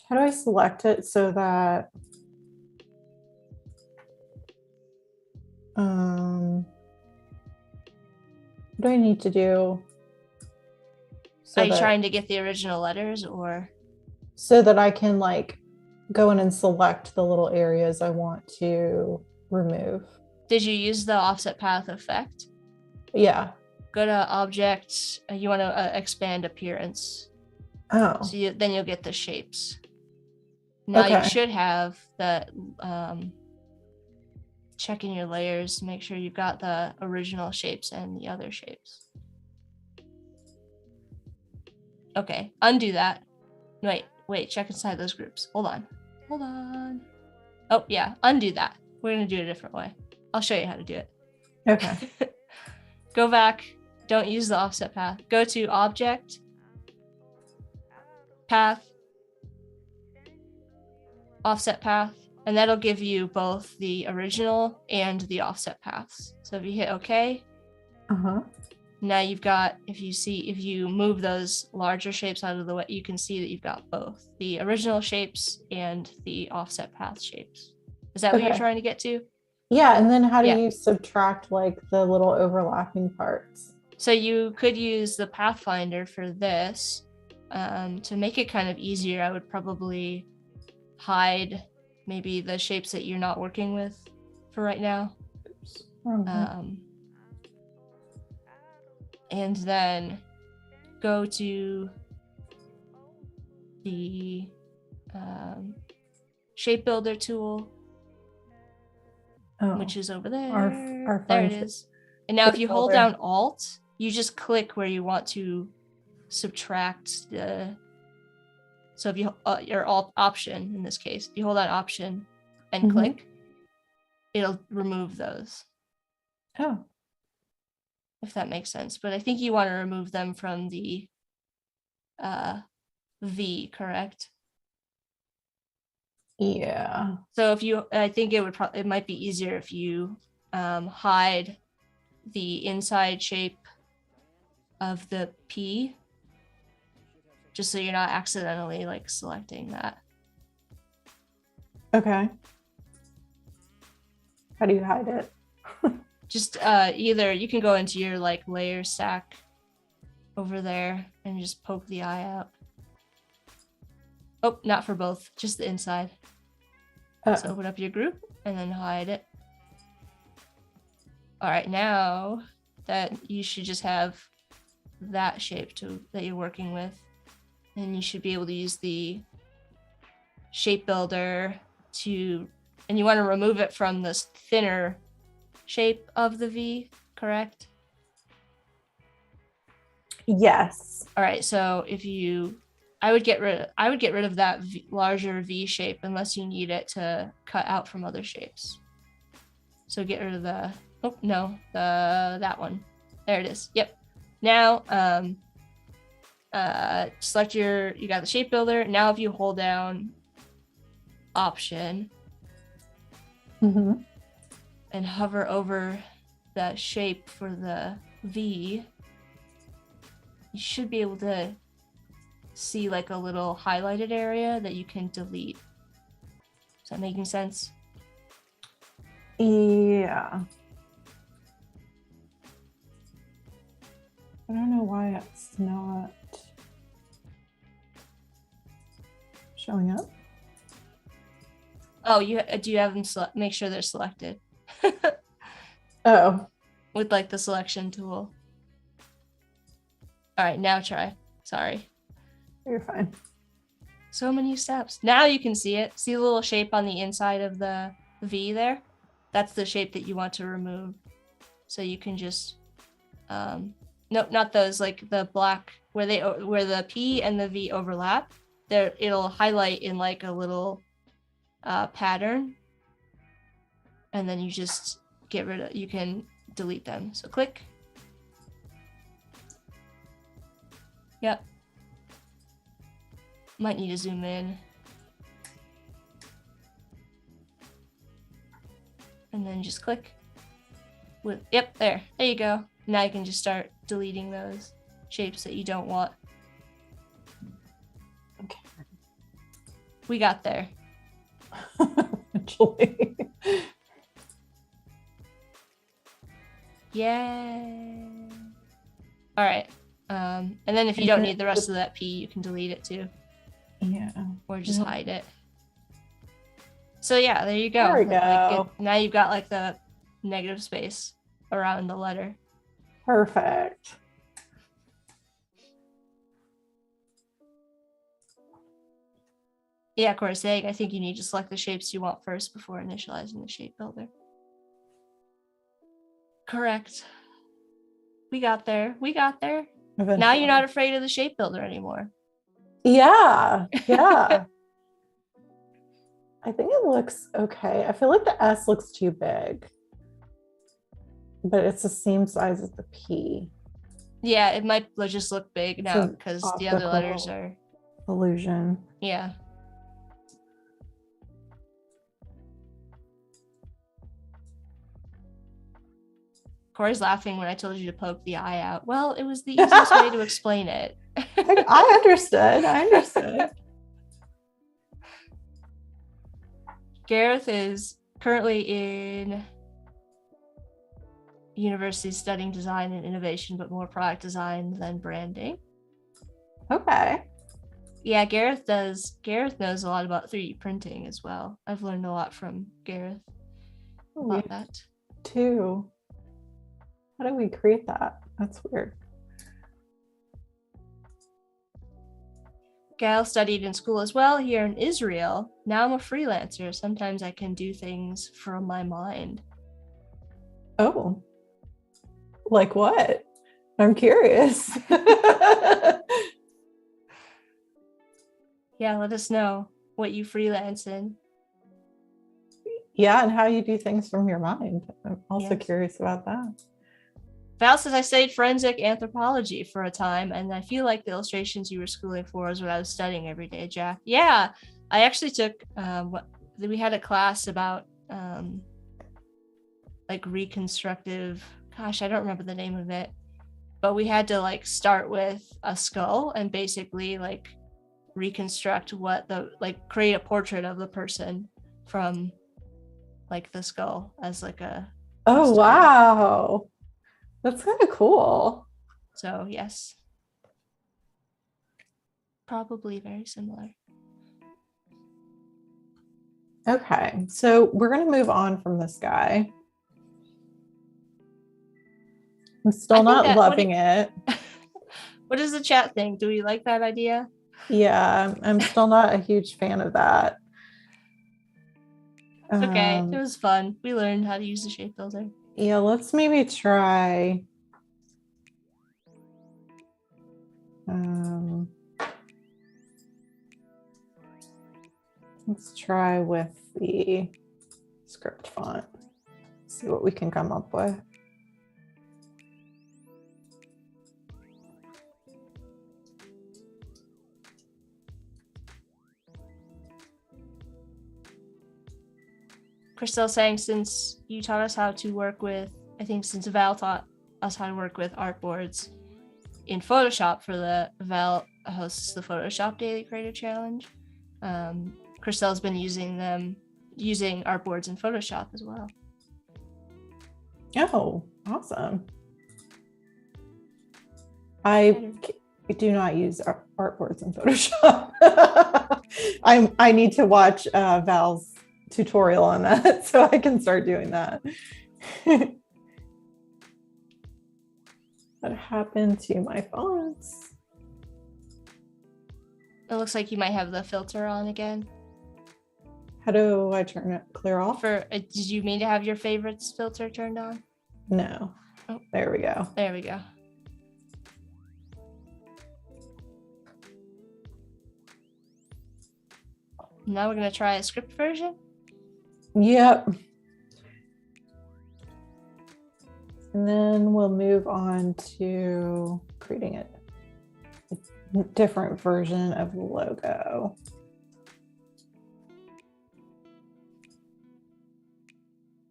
How do I select it so that... What do I need to do? Are you trying to get the original letters or? So that I can like go in and select the little areas I want to remove. Did you use the offset path effect? Yeah. Go to object. You want to expand appearance. Oh. So then you'll get the shapes. Now you should have the checking your layers, make sure you've got the original shapes and the other shapes. Okay, undo that. Wait, check inside those groups. Hold on. Oh yeah, undo that. We're gonna do it a different way. I'll show you how to do it. Okay. Go back, don't use the offset path. Go to object, path, offset path, and that'll give you both the original and the offset paths. So if you hit OK, now you've got, if you move those larger shapes out of the way, you can see that you've got both the original shapes and the offset path shapes. Is that what you're trying to get to? Yeah, and then how do you subtract like the little overlapping parts? So you could use the Pathfinder for this. To make it kind of easier, I would probably hide maybe the shapes that you're not working with for right now. And then go to the shape builder tool, which is over there. There it is. And now if you hold down Alt, you just click where you want to subtract the... So if you your Alt option in this case, if you hold down Option and click, it'll remove those. Oh. If that makes sense. But I think you want to remove them from the V, correct? Yeah. So I think it might be easier if you hide the inside shape of the P, just so you're not accidentally like selecting that. Okay. How do you hide it? Just either you can go into your like layer stack over there and just poke the eye out. Oh, not for both, just the inside. So open up your group and then hide it. All right, now that you should just have that shape that you're working with, and you should be able to use the shape builder and you want to remove it from this thinner shape of the V, correct? Yes. All right, so if you I would get rid of that larger V shape unless you need it to cut out from other shapes. So get rid of the that one. There it is. Yep. Now select you got the shape builder. Now if you hold down Option Mm-hmm. and hover over that shape for the V, you should be able to see like a little highlighted area that you can delete. Is that making sense? Yeah. I don't know why it's not showing up. Oh, do you have them make sure they're selected? Oh. With like the selection tool. All right, now try. Sorry. You're fine. So many steps. Now you can see it. See the little shape on the inside of the V there? That's the shape that you want to remove. So you can just, nope, not those, like the black, where the P and the V overlap. There, it'll highlight in like a little pattern. And then you just you can delete them. So click. Yep. Might need to zoom in. And then just click. Yep, there you go. Now you can just start deleting those shapes that you don't want. Okay. We got there. Eventually. Yay. All right. And then if you don't need the rest of that P, you can delete it too. Yeah. Or just hide it. So yeah, there you go. There we go. Now you've got like the negative space around the letter. Perfect. Yeah, of course, I think you need to select the shapes you want first before initializing the shape builder. Correct. We got there. Eventually. Now you're not afraid of the shape builder anymore. Yeah. I think it looks okay. I feel like the S looks too big, but it's the same size as the P. Yeah, it might just look big now because the other letters are illusion. Yeah. Corey's laughing when I told you to poke the eye out. Well, it was the easiest way to explain it. I understood. Gareth is currently in university studying design and innovation, but more product design than branding. Okay. Yeah, Gareth knows a lot about 3D printing as well. I've learned a lot from Gareth about that. Too. How do we create that? That's weird. Gail studied in school as well here in Israel. Now I'm a freelancer. Sometimes I can do things from my mind. Oh. Like what? I'm curious. Yeah, let us know what you freelance in. Yeah, and how you do things from your mind. I'm also curious about that. Val says, I studied forensic anthropology for a time, and I feel like the illustrations you were schooling for is what I was studying every day, Jack. Yeah, I actually took, we had a class about like reconstructive, gosh, I don't remember the name of it, but we had to like start with a skull and basically like reconstruct create a portrait of the person from like the skull as like a wow, that's kind of cool. So yes, probably very similar. Okay, so we're going to move on from this guy. I'm still not loving it. What does the chat think? Do we like that idea? Yeah, I'm still not a huge fan of that. It's okay. It was fun. We learned how to use the shape builder. Yeah, let's maybe try. Let's try with the script font. See what we can come up with. Christelle saying, since you taught us how to work with, I think since Val taught us how to work with artboards in Photoshop for the Val hosts the Photoshop Daily Creative Challenge. Christelle's been using artboards in Photoshop as well. Oh, awesome. I do not use artboards in Photoshop. I need to watch Val's tutorial on that so I can start doing that. What happened to my fonts? It looks like you might have the filter on again. How do I turn it clear off? Did you mean to have your favorites filter turned on? No. Oh, there we go. There we go. Now we're going to try a script version. Yep. And then we'll move on to creating a different version of the logo.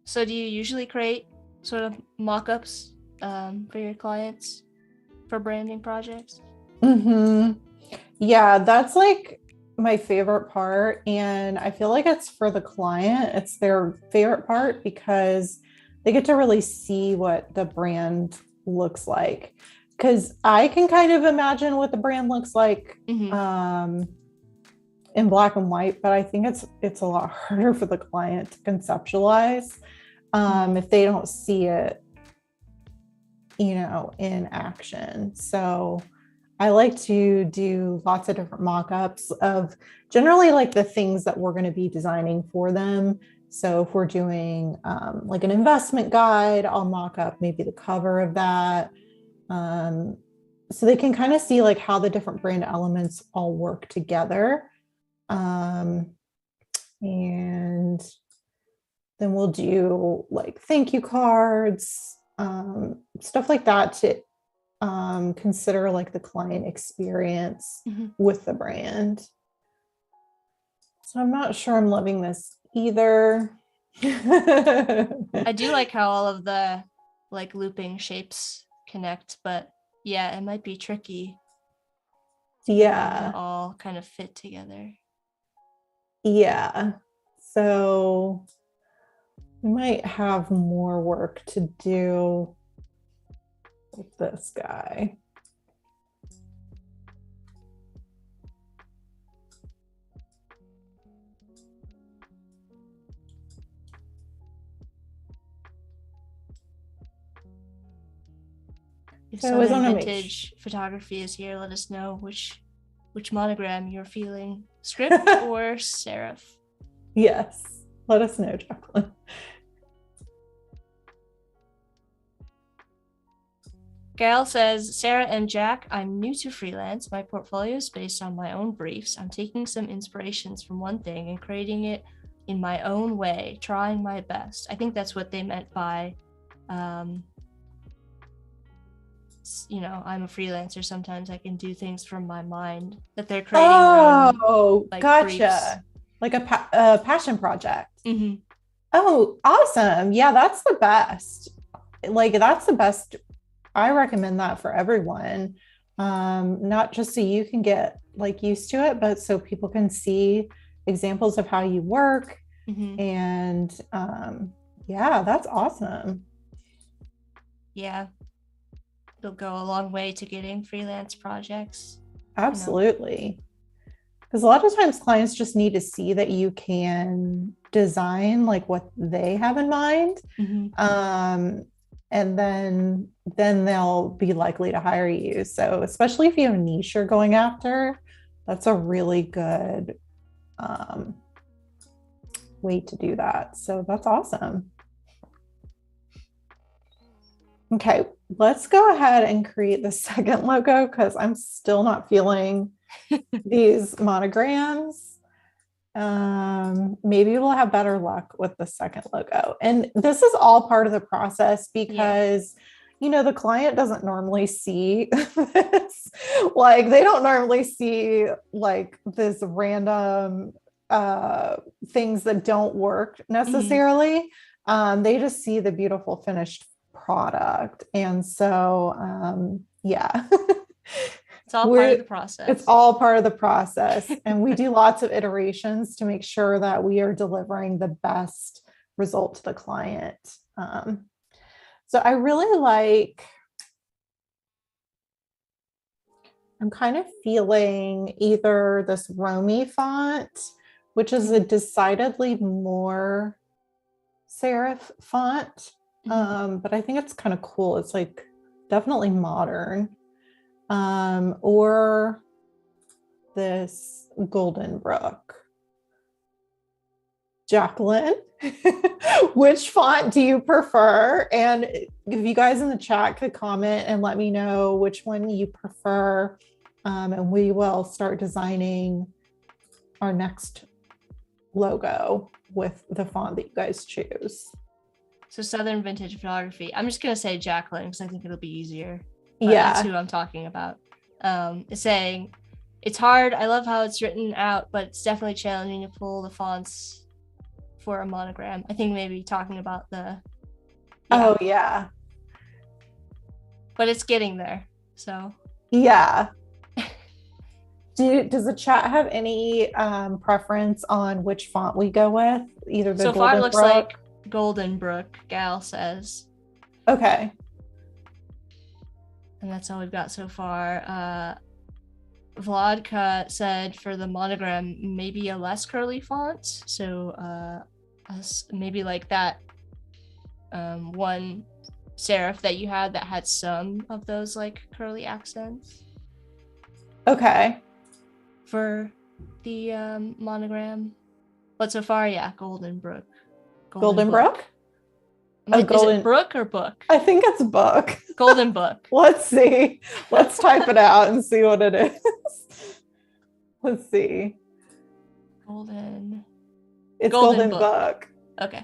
So do you usually create sort of mock-ups for your clients for branding projects? Yeah, that's like my favorite part. And I feel like it's for the client, it's their favorite part because they get to really see what the brand looks like. Because I can kind of imagine what the brand looks like in black and white, but I think it's a lot harder for the client to conceptualize if they don't see it, in action. So I like to do lots of different mock-ups of generally like the things that we're going to be designing for them. So if we're doing like an investment guide, I'll mock up maybe the cover of that. So they can kind of see like how the different brand elements all work together. And then we'll do like thank you cards, stuff like that to consider like the client experience with the brand. So I'm not sure I'm loving this either. I do like how all of the like looping shapes connect, but yeah, it might be tricky. Yeah. All kind of fit together. Yeah. So we might have more work to do with this guy. If Southern Vintage Photography is here, let us know which monogram you're feeling, script or serif. Yes, let us know, Jacqueline. Gail says, Sarah and Jack, I'm new to freelance. My portfolio is based on my own briefs. I'm taking some inspirations from one thing and creating it in my own way, trying my best. I think that's what they meant by I'm a freelancer. Sometimes I can do things from my mind that they're creating. Like gotcha. Briefs. Like a passion project. Oh, awesome. Yeah, that's the best. Like, that's the best. I recommend that for everyone. Not just so you can get like used to it, but so people can see examples of how you work. And yeah, that's awesome. Yeah. It'll go a long way to getting freelance projects. Absolutely. Because a lot of times clients just need to see that you can design like what they have in mind. And then they'll be likely to hire you. So especially if you have a niche you're going after, that's a really good way to do that. So that's awesome. Okay, let's go ahead and create the second logo because I'm still not feeling these monograms. Maybe we'll have better luck with the second logo. And this is all part of the process because the client doesn't normally see this. Like they don't normally see like this random things that don't work necessarily. They just see the beautiful finished product. And so yeah. It's all part of the process. It's all part of the process. And we do lots of iterations to make sure that we are delivering the best result to the client. So I really I'm kind of feeling either this Romy font, which is a decidedly more serif font. But I think it's kind of cool. It's like definitely modern. Or this Golden Brook. Jacqueline, which font do you prefer? And if you guys in the chat could comment and let me know which one you prefer, and we will start designing our next logo with the font that you guys choose. So Southern Vintage Photography. I'm just going to say Jacqueline because I think it'll be easier. That's who I'm talking about. It's saying, it's hard. I love how it's written out, but it's definitely challenging to pull the fonts for a monogram. I think maybe talking about the... Oh, yeah. But it's getting there, so... Yeah. Does the chat have any preference on which font we go with? Either the so Golden far it looks Brook? like Golden Brook, Gal says. Okay. And that's all we've got so far. Vlodka said for the monogram, maybe a less curly font. So maybe like that one serif that you had that had some of those like curly accents. Okay. For the monogram. But so far, yeah, Golden Brook. Golden Brook? Is it Brook or Book? I think it's Book. Golden Book. Let's see. Let's type it out and see what it is. Let's see. It's Golden Book. Okay.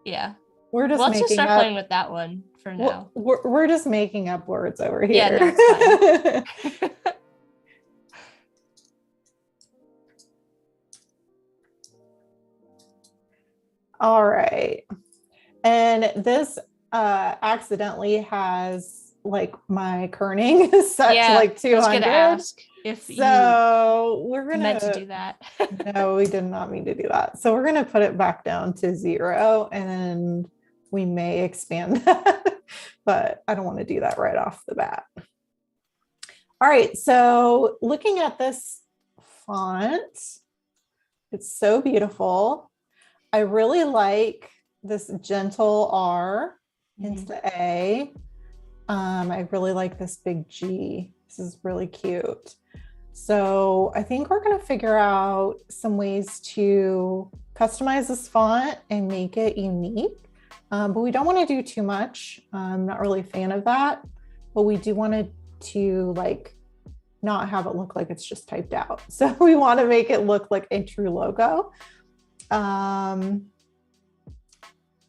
Yeah. Let's just start playing with that one for now. We're just making up words over here. Yeah, no, it's fine. All right. And this accidentally has like my kerning set to like 200. I was gonna ask if we're gonna meant to do that. No, we did not mean to do that. So we're gonna put it back down to 0 and we may expand that, but I don't want to do that right off the bat. All right, so looking at this font, it's so beautiful. I really like this gentle R into the A. I really like this big G. This is really cute. So I think we're going to figure out some ways to customize this font and make it unique. But we don't want to do too much. I'm not really a fan of that, but we do want to like not have it look like it's just typed out. So we want to make it look like a true logo.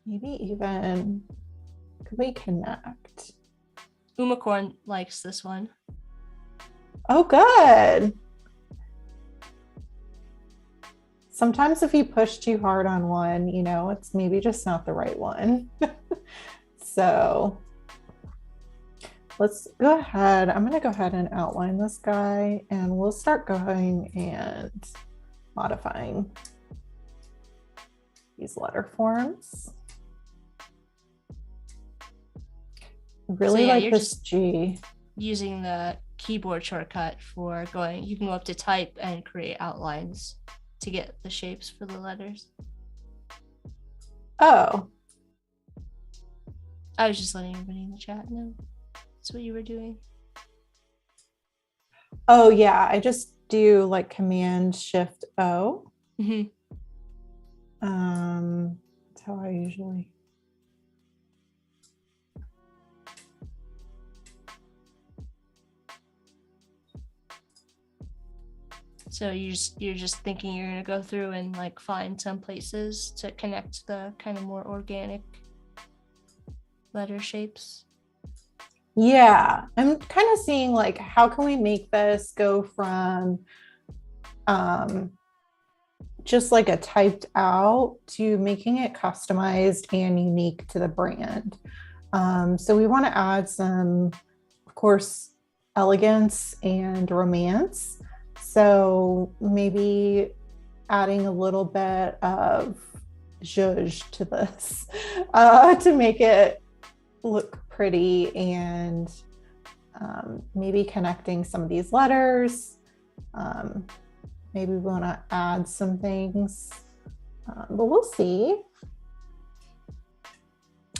Maybe even, could we connect? Umacorn likes this one. Oh, good. Sometimes if you push too hard on one, it's maybe just not the right one. So let's go ahead. I'm going to go ahead and outline this guy and we'll start going and modifying these letter forms. Really like this G. Using the keyboard shortcut for going, you can go up to type and create outlines to get the shapes for the letters. Oh. I was just letting everybody in the chat know that's what you were doing. Oh yeah, I just do like Command Shift O. Mm-hmm. That's how I usually. So you're just thinking you're gonna go through and like find some places to connect the kind of more organic letter shapes. Yeah, I'm kind of seeing like how can we make this go from just like a typed out to making it customized and unique to the brand. So we want to add some, of course, elegance and romance. So maybe adding a little bit of zhuzh to this to make it look pretty, and maybe connecting some of these letters. Maybe we want to add some things, but we'll see.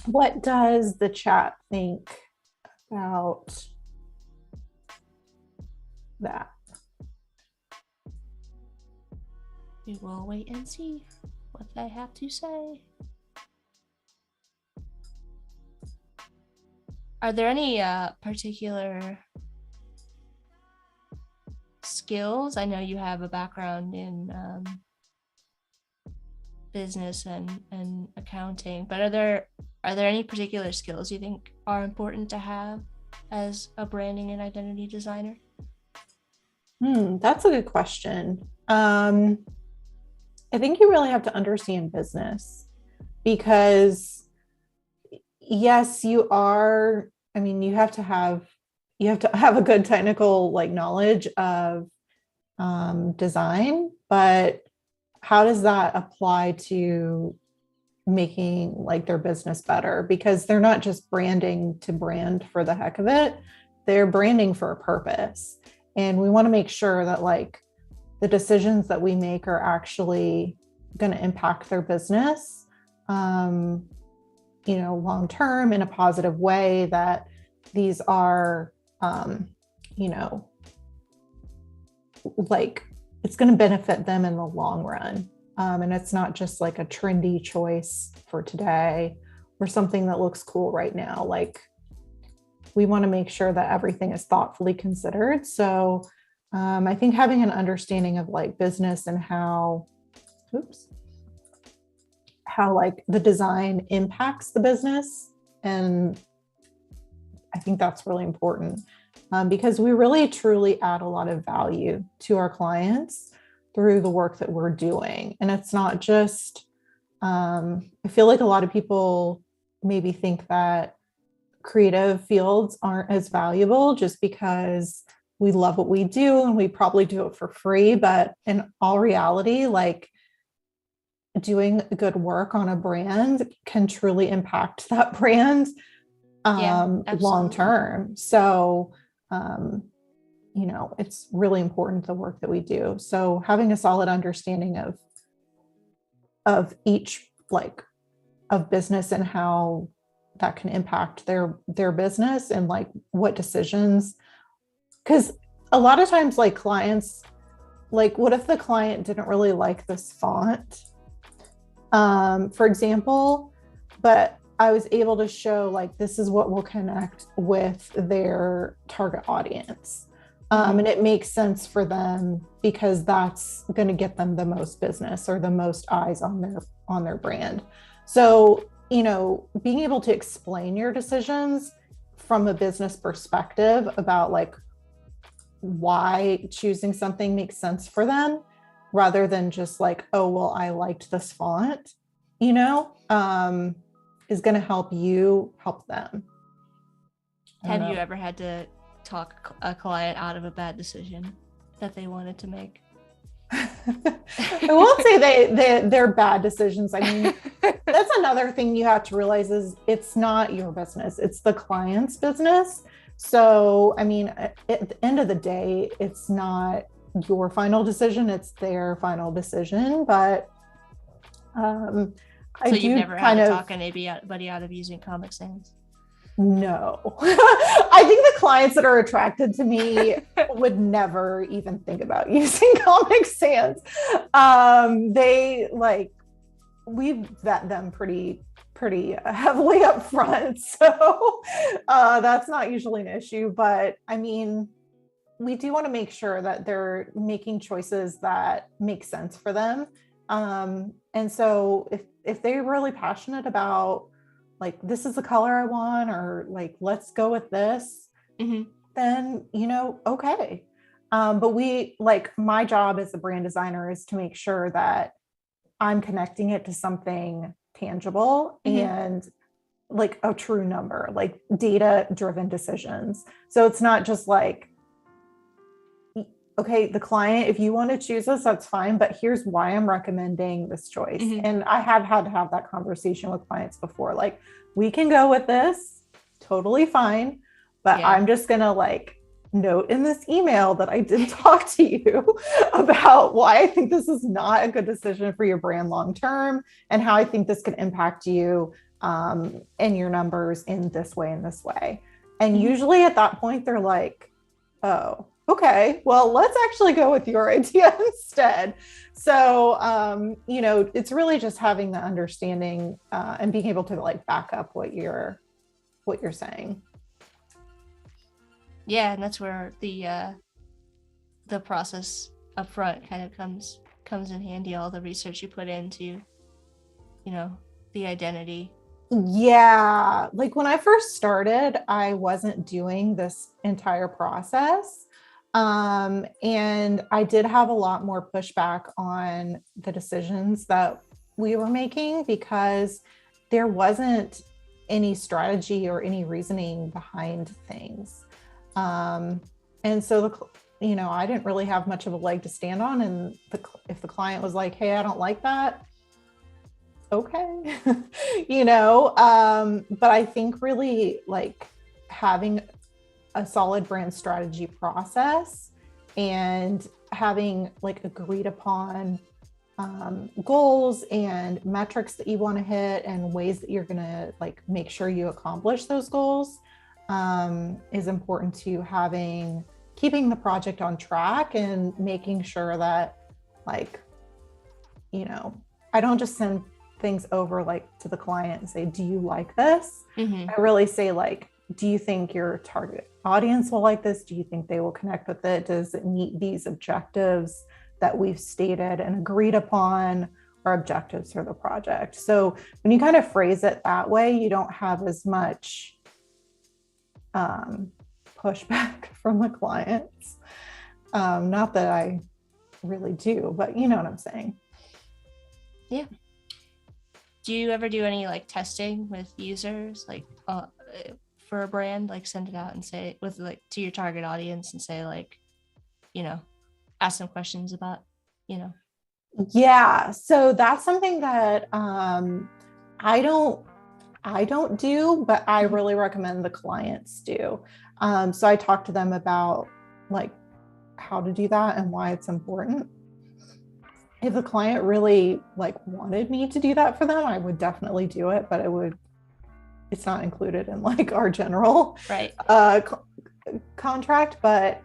What does the chat think about that? We will wait and see what they have to say. Are there any particular skills? I know you have a background in business and accounting, but are there any particular skills you think are important to have as a branding and identity designer? That's a good question. I think you really have to understand business, because yes, you have to have a good technical like knowledge of design, but how does that apply to making like their business better? Because they're not just branding to brand for the heck of it, they're branding for a purpose. And we want to make sure that like the decisions that we make are actually going to impact their business, long term in a positive way, that these are, like it's going to benefit them in the long run. And it's not just like a trendy choice for today or something that looks cool right now. Like we want to make sure that everything is thoughtfully considered. So I think having an understanding of like business and how like the design impacts the business. And I think that's really important because we really truly add a lot of value to our clients through the work that we're doing. And it's not just, I feel like a lot of people maybe think that creative fields aren't as valuable just because we love what we do and we probably do it for free. But in all reality, like doing good work on a brand can truly impact that brand long term. So, it's really important, the work that we do. So having a solid understanding of each like of business and how that can impact their business and like what decisions, because a lot of times like clients, like what if the client didn't really like this font, for example, but I was able to show like this is what will connect with their target audience. And it makes sense for them because that's going to get them the most business or the most eyes on their brand. So, being able to explain your decisions from a business perspective about like why choosing something makes sense for them, rather than just like, oh, well, I liked this font, is going to help you help them. Have you ever had to talk a client out of a bad decision that they wanted to make? I won't say they're bad decisions. I mean, that's another thing you have to realize is it's not your business. It's the client's business. So, I mean, at the end of the day, it's not your final decision. It's their final decision. But so you've never had to talk anybody out of using Comic Sans? No. I think the clients that are attracted to me would never even think about using Comic Sans. They like, we vet them pretty heavily up front. So that's not usually an issue. But I mean, we do want to make sure that they're making choices that make sense for them. And so if they're really passionate about like, this is the color I want, or like, let's go with this, then, okay. But my job as a brand designer is to make sure that I'm connecting it to something tangible and like a true number, like data driven decisions. So it's not just like, okay, the client, if you want to choose this, that's fine, but here's why I'm recommending this choice. And I have had to have that conversation with clients before. Like, we can go with this, totally fine, but I'm just going to like note in this email that I did talk to you about why I think this is not a good decision for your brand long term, and how I think this could impact you and your numbers in this way and this way. And usually at that point, they're like, oh, okay, well, let's actually go with your idea instead. So, it's really just having the understanding and being able to like back up what you're saying. Yeah, and that's where the process up front kind of comes in handy. All the research you put into, the identity. Yeah, like when I first started, I wasn't doing this entire process. And I did have a lot more pushback on the decisions that we were making because there wasn't any strategy or any reasoning behind things. And so, I didn't really have much of a leg to stand on. And if the client was like, hey, I don't like that, okay, but I think really like having a solid brand strategy process and having like agreed upon goals and metrics that you want to hit and ways that you're going to like make sure you accomplish those goals is important to keeping the project on track and making sure that like, I don't just send things over like to the client and say, do you like this? I really say like, do you think your target audience will like this? Do you think they will connect with it? Does it meet these objectives that we've stated and agreed upon, our objectives for the project? So when you kind of phrase it that way, you don't have as much pushback from the clients. Not that I really do, but you know what I'm saying. Yeah. Do you ever do any like testing with users, like for a brand, like send it out and say with like to your target audience and say like, ask some questions about, Yeah. So that's something that I don't do, but I really recommend the clients do. So I talk to them about like how to do that and why it's important. If the client really like wanted me to do that for them, I would definitely do it, but it's not included in like our general contract. But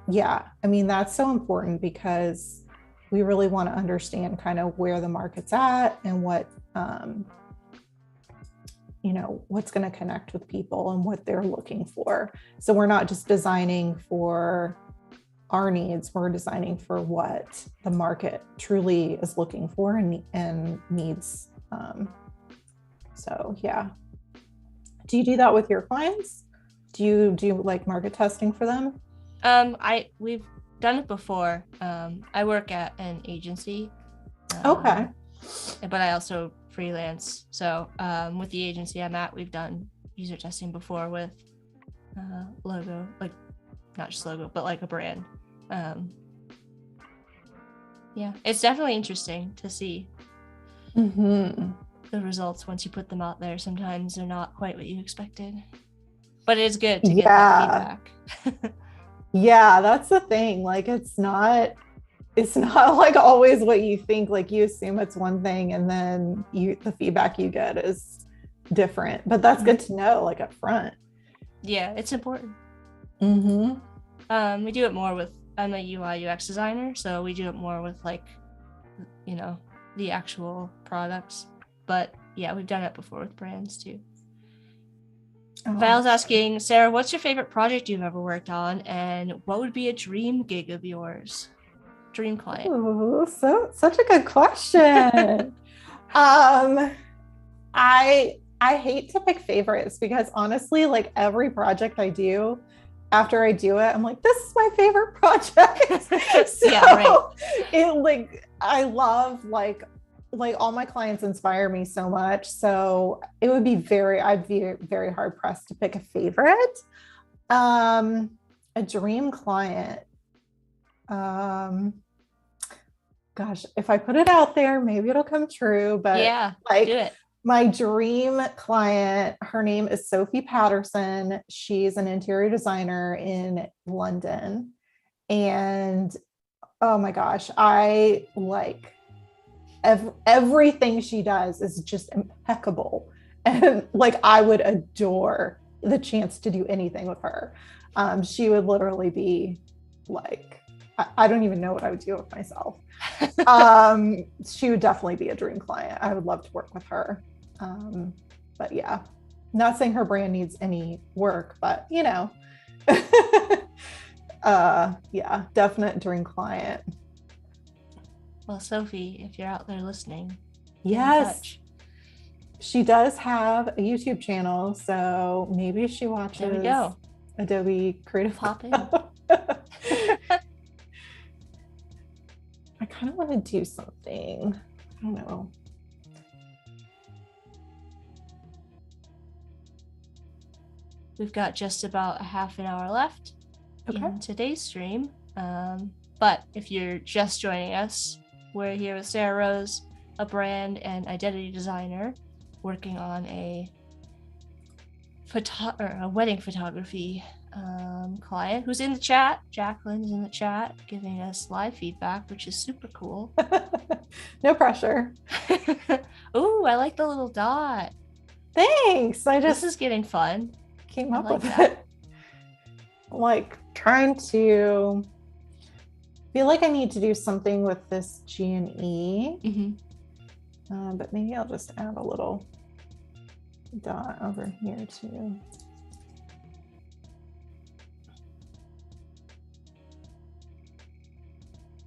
yeah, I mean, that's so important because we really want to understand kind of where the market's at and what, what's going to connect with people and what they're looking for. So we're not just designing for our needs, we're designing for what the market truly is looking for and needs. So yeah. Do you do that with your clients? Do you do like market testing for them? We've done it before. I work at an agency. Okay. But I also freelance. So with the agency I'm at, we've done user testing before with logo, like not just logo, but like a brand. Yeah, it's definitely interesting to see the results once you put them out there. Sometimes they're not quite what you expected, but it is good to get that feedback. Yeah, that's the thing. Like it's not like always what you think. Like you assume it's one thing and then the feedback you get is different, but that's good to know like up front. Yeah, it's important. We do it more with, I'm a UI UX designer, so we do it more with like, the actual products. But yeah, we've done it before with brands too. Val's asking, Sarah, what's your favorite project you've ever worked on, and what would be a dream gig of yours? Dream client. Ooh, such a good question. I hate to pick favorites because honestly, like every project I do, after I do it, I'm like, this is my favorite project. So Yeah, right. I love all my clients inspire me so much. So I'd be very hard pressed to pick a favorite. A dream client. Gosh, if I put it out there, maybe it'll come true. But yeah, like do it. my dream client, her name is Sophie Patterson. She's an interior designer in London. And oh my gosh, I like everything she does is just impeccable. And like I would adore the chance to do anything with her. She would literally be like, I don't even know what I would do with myself. She would definitely be a dream client. I would love to work with her. But yeah, not saying her brand needs any work, but you know, yeah, definite dream client. Well, Sophie, if you're out there listening, yes, she does have a YouTube channel, so maybe she watches there we go. Adobe Creative Pop in. I kind of want to do something. I don't know. We've got just about a half an hour left in today's stream. But if you're just joining us, we're here with Sarah Rose, a brand and identity designer working on a wedding photography client who's in the chat. Jacqueline's in the chat giving us live feedback, which is super cool. No pressure. Ooh, I like the little dot. Thanks. This is getting fun. Came up with it. Like trying to feel like I need to do something with this G and E. Mm-hmm. But maybe I'll just add a little dot over here too.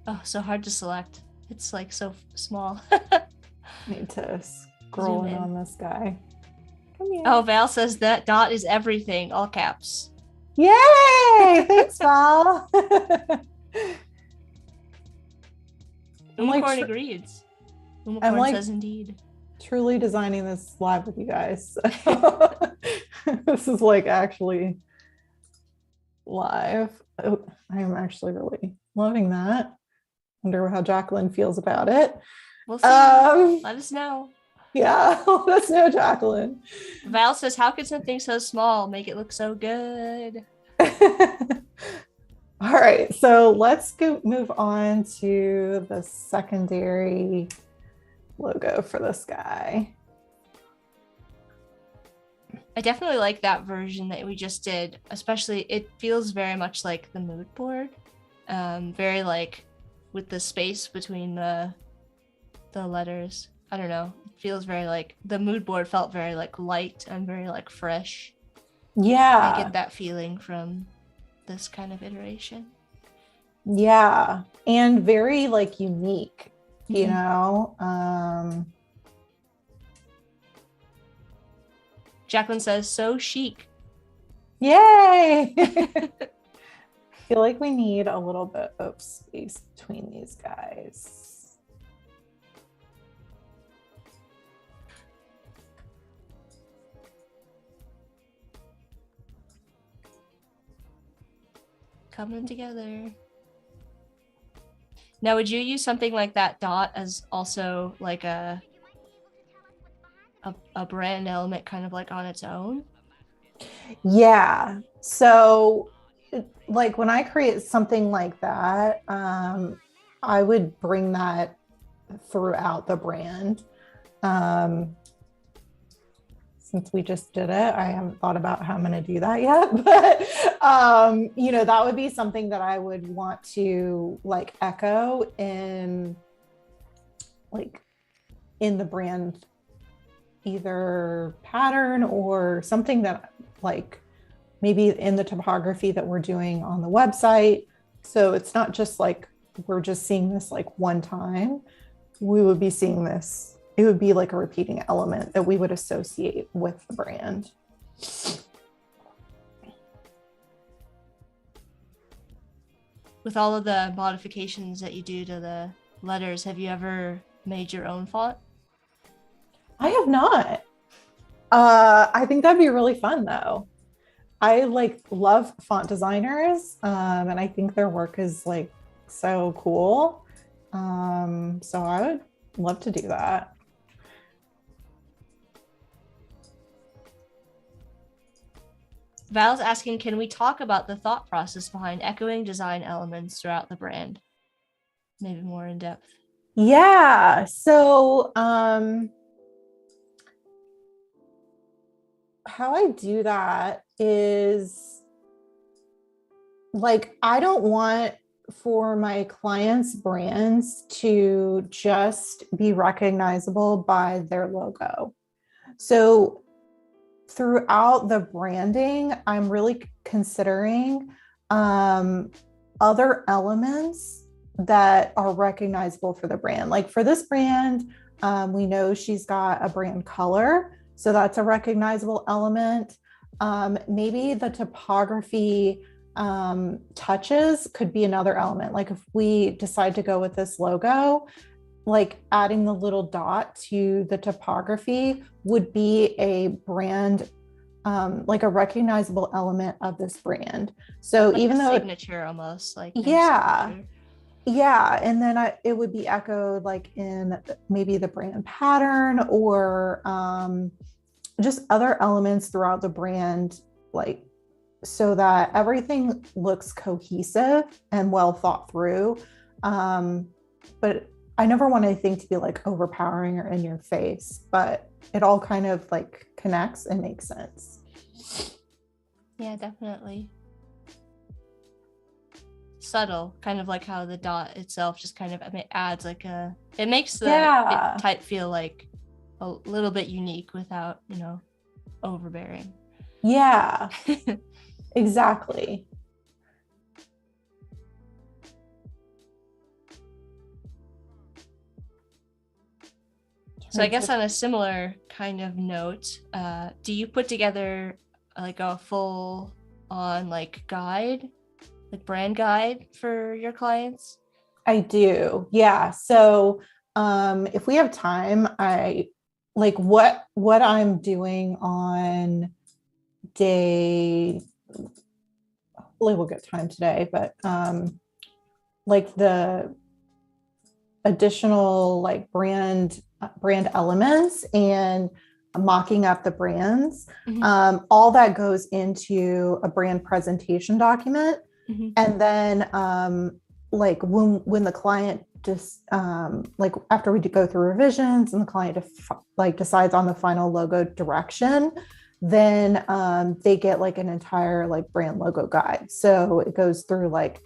Oh, so hard to select. It's like so small. Need to scroll in on this guy. Come here. Oh, Val says that dot is everything, all caps. Yay! Thanks, Val. Unicorn agrees. Unicorn says indeed. Truly designing this live with you guys. This is like actually live. Oh, I am actually really loving that. Wonder how Jacqueline feels about it. We'll see. Let us know. Yeah, let us know, Jacqueline. Val says, how could something so small make it look so good? All right, so let's move on to the secondary logo for this guy. I definitely like that version that we just did, especially it feels very much like the mood board. Very like with the space between the letters. I don't know. It feels very like the mood board felt very like light and very like fresh. Yeah. I get that feeling from this kind of iteration. Yeah. And very like unique, you know? Jacqueline says, so chic. Yay! I feel like we need a little bit of space between these guys. Coming together. Now, would you use something like that dot as also like a brand element kind of like on its own? Yeah. So like when I create something like that, I would bring that throughout the brand. Since we just did it, I haven't thought about how I'm going to do that yet, but you know, that would be something that I would want to like echo in the brand, either pattern or something that like maybe in the typography that we're doing on the website. So it's not just like we're just seeing this like one time. We would be seeing this. It would be like a repeating element that we would associate with the brand. With all of the modifications that you do to the letters, have you ever made your own font? I have not. I think that'd be really fun though. I like love font designers, and I think their work is like so cool. So I would love to do that. Val's asking, can we talk about the thought process behind echoing design elements throughout the brand? Maybe more in depth. Yeah. So how I do that is like, I don't want for my clients' brands to just be recognizable by their logo. So throughout the branding, I'm really considering other elements that are recognizable for the brand. Like for this brand, we know she's got a brand color, so that's a recognizable element. Maybe the typography touches could be another element. Like if we decide to go with this logo, like adding the little dot to the typography would be a brand, like a recognizable element of this brand. So like even though signature almost like yeah, and then it would be echoed like in maybe the brand pattern or just other elements throughout the brand, like so that everything looks cohesive and well thought through. But I never want anything to be like overpowering or in your face, but it all kind of like connects and makes sense. Yeah, definitely. Subtle, kind of like how the dot itself just kind of adds like it makes the type feel like a little bit unique without, overbearing. Yeah, exactly. So I guess on a similar kind of note, do you put together like a full on like guide, like brand guide for your clients? I do. Yeah. So if we have time, I like what I'm doing on day, hopefully we'll get time today, but like the additional like brand elements and mocking up the brands, all that goes into a brand presentation document. And then like when the client just like after we go through revisions and the client like decides on the final logo direction, then they get like an entire like brand logo guide. So it goes through like,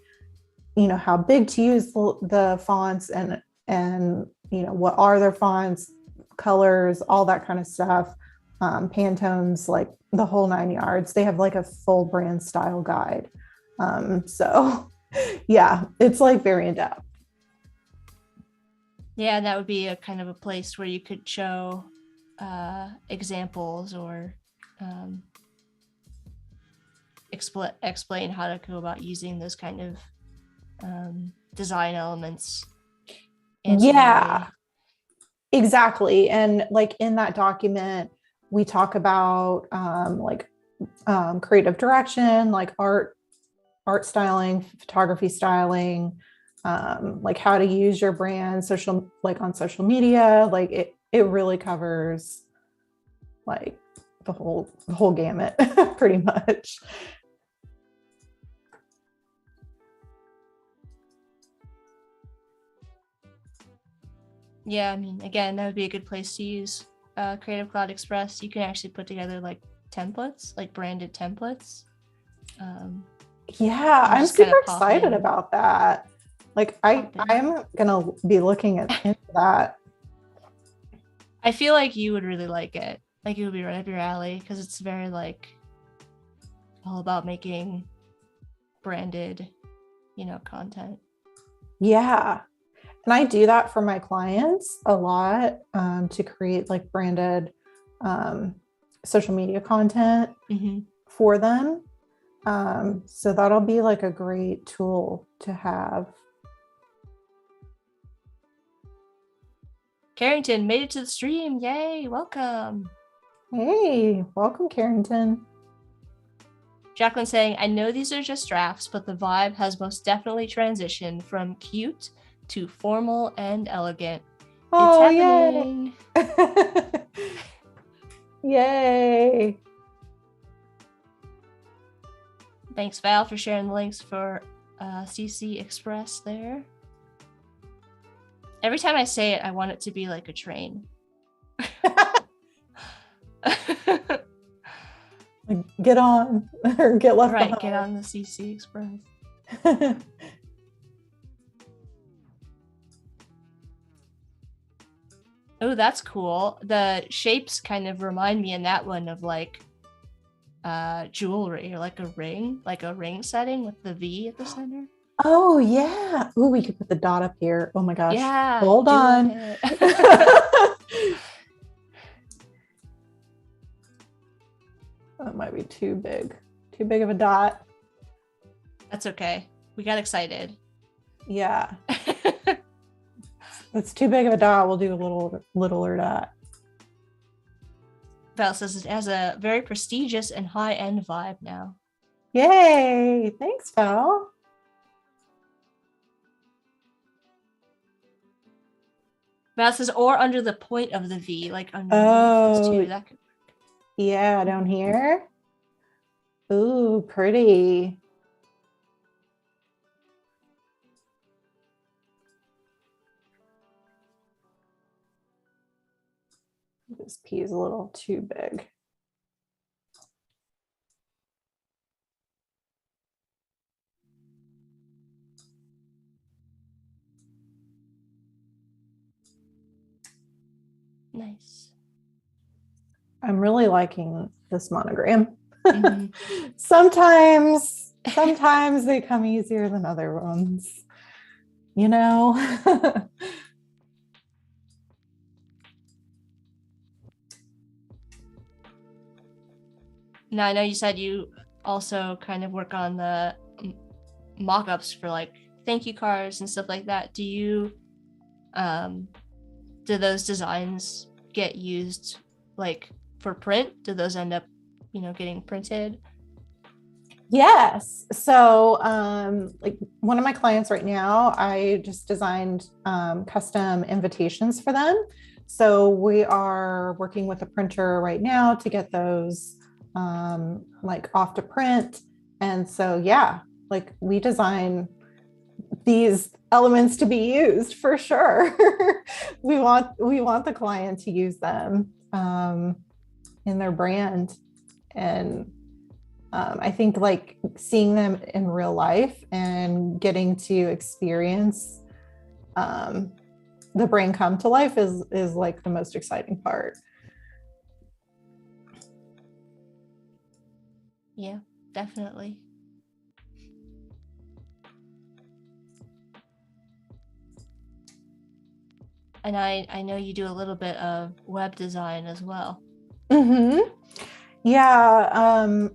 how big to use the fonts and what are their fonts, colors, all that kind of stuff, Pantones, like the whole 9 yards. They have like a full brand style guide. So yeah, it's like very in depth. Yeah, that would be a kind of a place where you could show examples or explain how to go about using those kind of design elements. Yeah, exactly. And like in that document, we talk about creative direction, like art styling, photography styling, like how to use your brand on social media. Like it really covers like the whole gamut pretty much. Yeah, I mean, again, that would be a good place to use Creative Cloud Express. You can actually put together like templates, like branded templates. Yeah, I'm super excited about that. Like I'm gonna be looking into that. I feel like you would really like it. Like it would be right up your alley because it's very like all about making branded, content. Yeah. And I do that for my clients a lot, to create like branded social media content for them. So that'll be like a great tool to have. Carrington made it to the stream. Yay, welcome. Hey, welcome, Carrington. Jacqueline saying, I know these are just drafts, but the vibe has most definitely transitioned from cute to formal and elegant. Oh, it's happening. Yay. Thanks, Val, for sharing the links for CC Express there. Every time I say it, I want it to be like a train. Get on or get left right, behind. Get on the CC Express. Oh, that's cool. The shapes kind of remind me in that one of like jewelry or like a ring setting with the V at the center. Oh yeah. Oh, we could put the dot up here. Oh my gosh. Yeah. Hold on. That might be too big of a dot. That's okay. We got excited. Yeah. It's too big of a dot. We'll do a littler dot. Val says it has a very prestigious and high-end vibe now. Yay. Thanks, Val. Val says, or under the point of the V, like underneath too. That could work. Yeah, down here. Ooh, pretty. This P is a little too big. Nice. I'm really liking this monogram. Sometimes they come easier than other ones, Now, I know you said you also kind of work on the mock-ups for like thank you cards and stuff like that. Do you do those designs get used like for print? Do those end up getting printed? Yes. So like one of my clients right now, I just designed custom invitations for them. So we are working with a printer right now to get those like off to print. And so, yeah, like we design these elements to be used for sure. we want the client to use them in their brand. And I think like seeing them in real life and getting to experience the brand come to life is like the most exciting part. Yeah, definitely. And I know you do a little bit of web design as well. Yeah.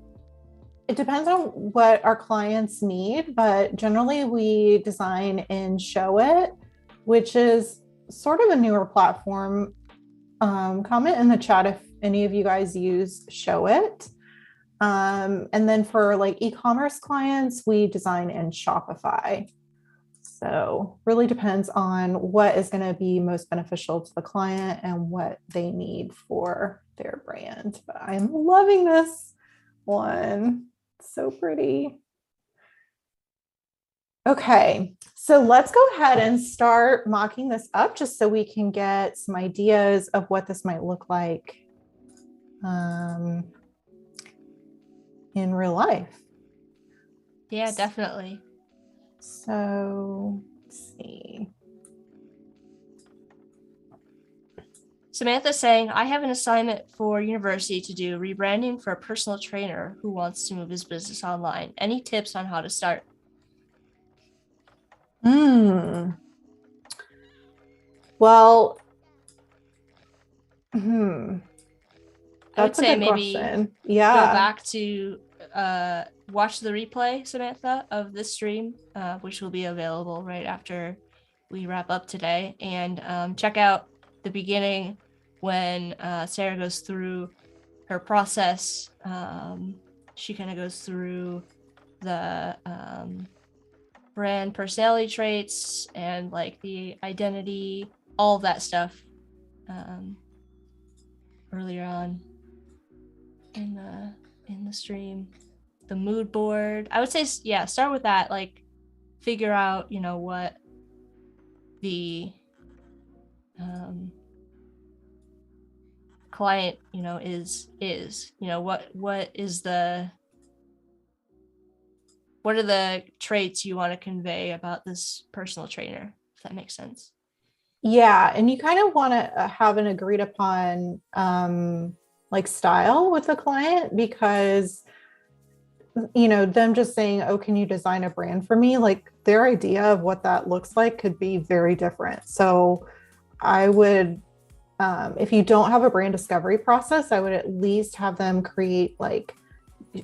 It depends on what our clients need, but generally we design in Showit, which is sort of a newer platform. Comment in the chat if any of you guys use Showit. And then for like e-commerce clients, we design in Shopify. So really depends on what is going to be most beneficial to the client and what they need for their brand. But I'm loving this one. So pretty. Okay, so let's go ahead and start mocking this up just so we can get some ideas of what this might look like in real life. Yeah, definitely. So let's see. Samantha saying, I have an assignment for university to do rebranding for a personal trainer who wants to move his business online. Any tips on how to start? Well, I would that's a say good maybe question. go Yeah. back to watch the replay, Samantha, of this stream, which will be available right after we wrap up today, and check out the beginning when Sarah goes through her process. She kind of goes through the brand personality traits and like the identity, all of that stuff earlier on in the stream. The mood board, I would say, yeah, start with that. Like, figure out, you know, what the client, you know, is, you know, what are the traits you want to convey about this personal trainer, if that makes sense. Yeah, and you kind of want to have an agreed upon like style with the client, because you know, them just saying, oh, can you design a brand for me? Like, their idea of what that looks like could be very different. So I would, if you don't have a brand discovery process, I would at least have them create, like,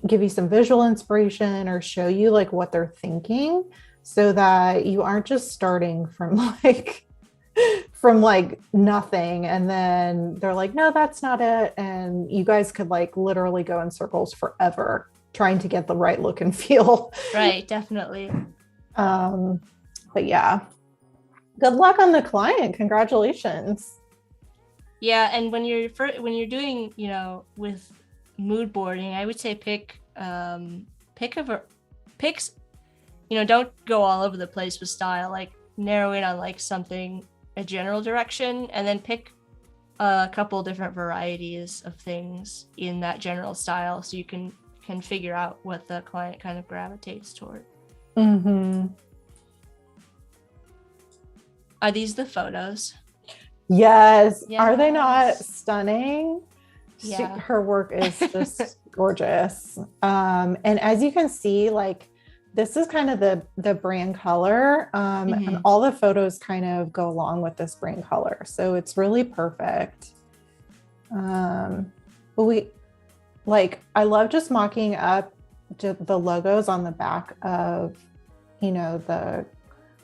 give you some visual inspiration or show you like what they're thinking, so that you aren't just starting from like nothing and then they're like, no, that's not it, and you guys could like literally go in circles forever trying to get the right look and feel. Right, definitely. But yeah, good luck on the client. Congratulations. Yeah, and when you're doing, you know, with mood boarding, I would say pick, you know, don't go all over the place with style. Like, narrow in on like something, a general direction, and then pick a couple different varieties of things in that general style, so you can figure out what the client kind of gravitates toward. Are these the photos? Yes. Are they not stunning? Yeah. Her work is just gorgeous. And as you can see, like, this is kind of the brand color, and all the photos kind of go along with this brand color. So it's really perfect. But I love just mocking up the logos on the back of, you know, the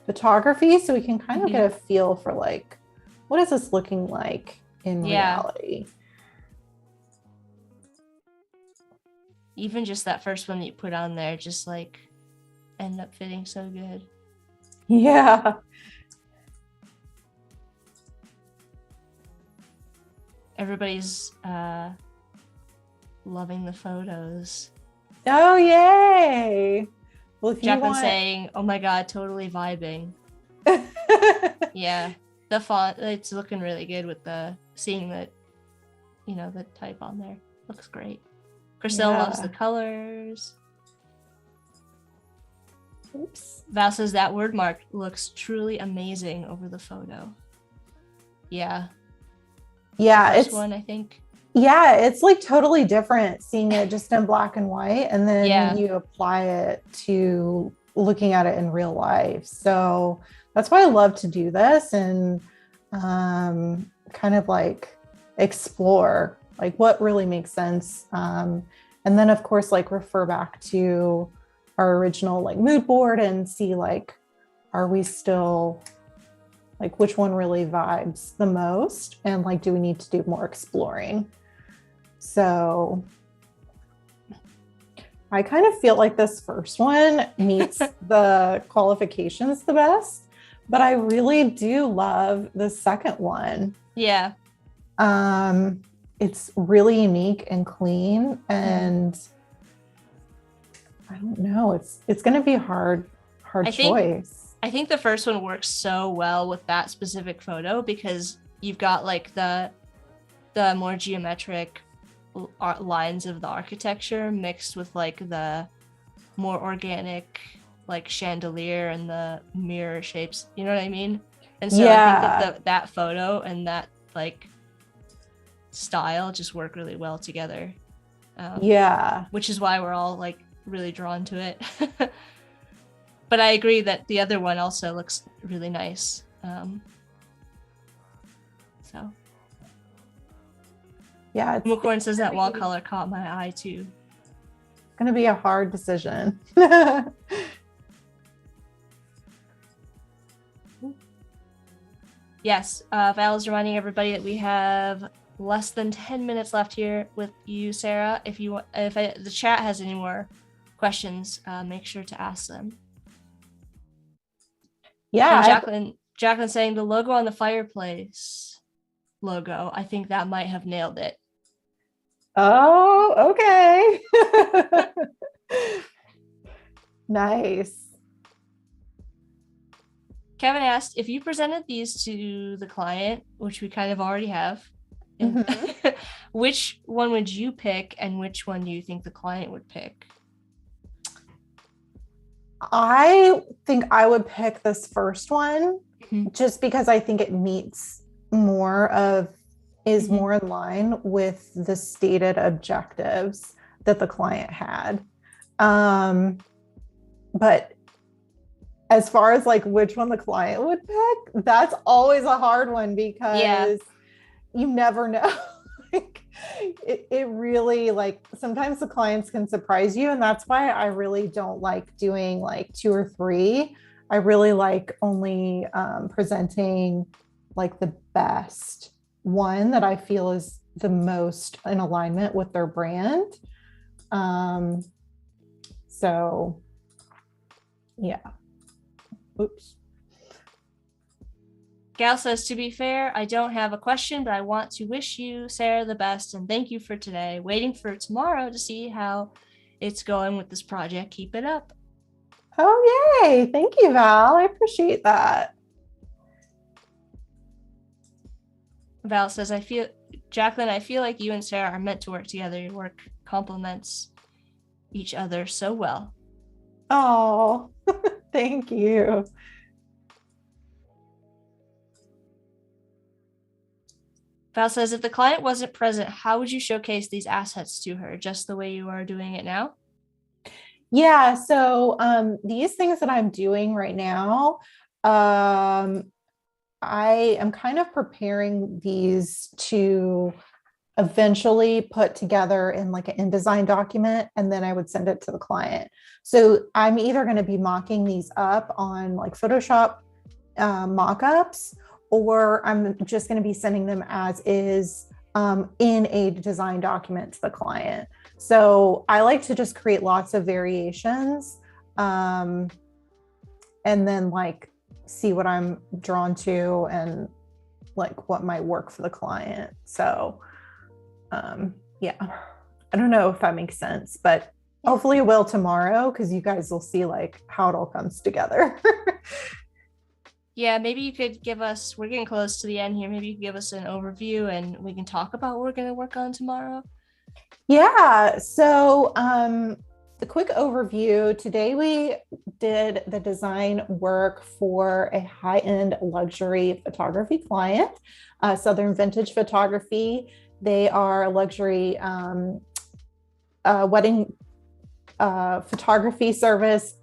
photography, so we can kind of get a feel for like, what is this looking like in reality? Even just that first one that you put on there, just like end up fitting so good. Yeah. Everybody's loving the photos. Oh, yay. Well, if Jacqueline's saying, oh my God, totally vibing. Yeah. The font, it's looking really good with seeing the, you know, the type on there. Looks great. Chriselle loves the colors. Oops. Val says that word mark looks truly amazing over the photo. Yeah. Yeah, it's one, I think. Yeah, it's like totally different seeing it just in black and white, and then you apply it to looking at it in real life. So that's why I love to do this and kind of like explore like what really makes sense. And then of course, like refer back to our original like mood board and see like, are we still like, which one really vibes the most? And like, do we need to do more exploring? So I kind of feel like this first one meets the qualifications the best, but I really do love the second one. Yeah. It's really unique and clean, and I don't know, it's going to be a hard choice. I think the first one works so well with that specific photo because you've got like the more geometric lines of the architecture mixed with like the more organic like chandelier and the mirror shapes, you know what I mean? And so I think that that photo and that like style just work really well together. Yeah. Which is why we're all like really drawn to it. But I agree that the other one also looks really nice. So. Yeah. McCorn says that wall color caught my eye too. It's going to be a hard decision. Yes, Val is reminding everybody that we have less than 10 minutes left here with you, Sarah. If the chat has any more questions, make sure to ask them. Yeah. And Jacqueline saying the logo on the fireplace logo. I think that might have nailed it. Oh, okay. Nice. Kevin asked if you presented these to the client, which we kind of already have. Mm-hmm. Which one would you pick, and which one do you think the client would pick? I think I would pick this first one, just because I think it meets more in line with the stated objectives that the client had. But as far as like which one the client would pick, that's always a hard one, because you never know. Like, it really, like, sometimes the clients can surprise you, and that's why I really don't like doing like 2 or 3. I really like only presenting like the best one that I feel is the most in alignment with their brand. So yeah. Oops. Gal says, to be fair, I don't have a question, but I want to wish you, Sarah, the best, and thank you for today. Waiting for tomorrow to see how it's going with this project. Keep it up. Oh, yay. Thank you, Val. I appreciate that. Val says, Jacqueline, I feel like you and Sarah are meant to work together. Your work complements each other so well. Oh, thank you. Val says, if the client wasn't present, how would you showcase these assets to her? Just the way you are doing it now? Yeah. So these things that I'm doing right now, I am kind of preparing these to eventually put together in like an InDesign document, and then I would send it to the client. So I'm either going to be mocking these up on like Photoshop mock-ups, or I'm just going to be sending them as is in a design document to the client. So I like to just create lots of variations and then like see what I'm drawn to and like what might work for the client. So yeah, I don't know if that makes sense, but hopefully it will tomorrow, because you guys will see like how it all comes together. Yeah, maybe you could give us, we're getting close to the end here, maybe you could give us an overview and we can talk about what we're going to work on tomorrow. Yeah, so the quick overview, today we did the design work for a high-end luxury photography client, Southern Vintage Photography. They are a luxury wedding photography service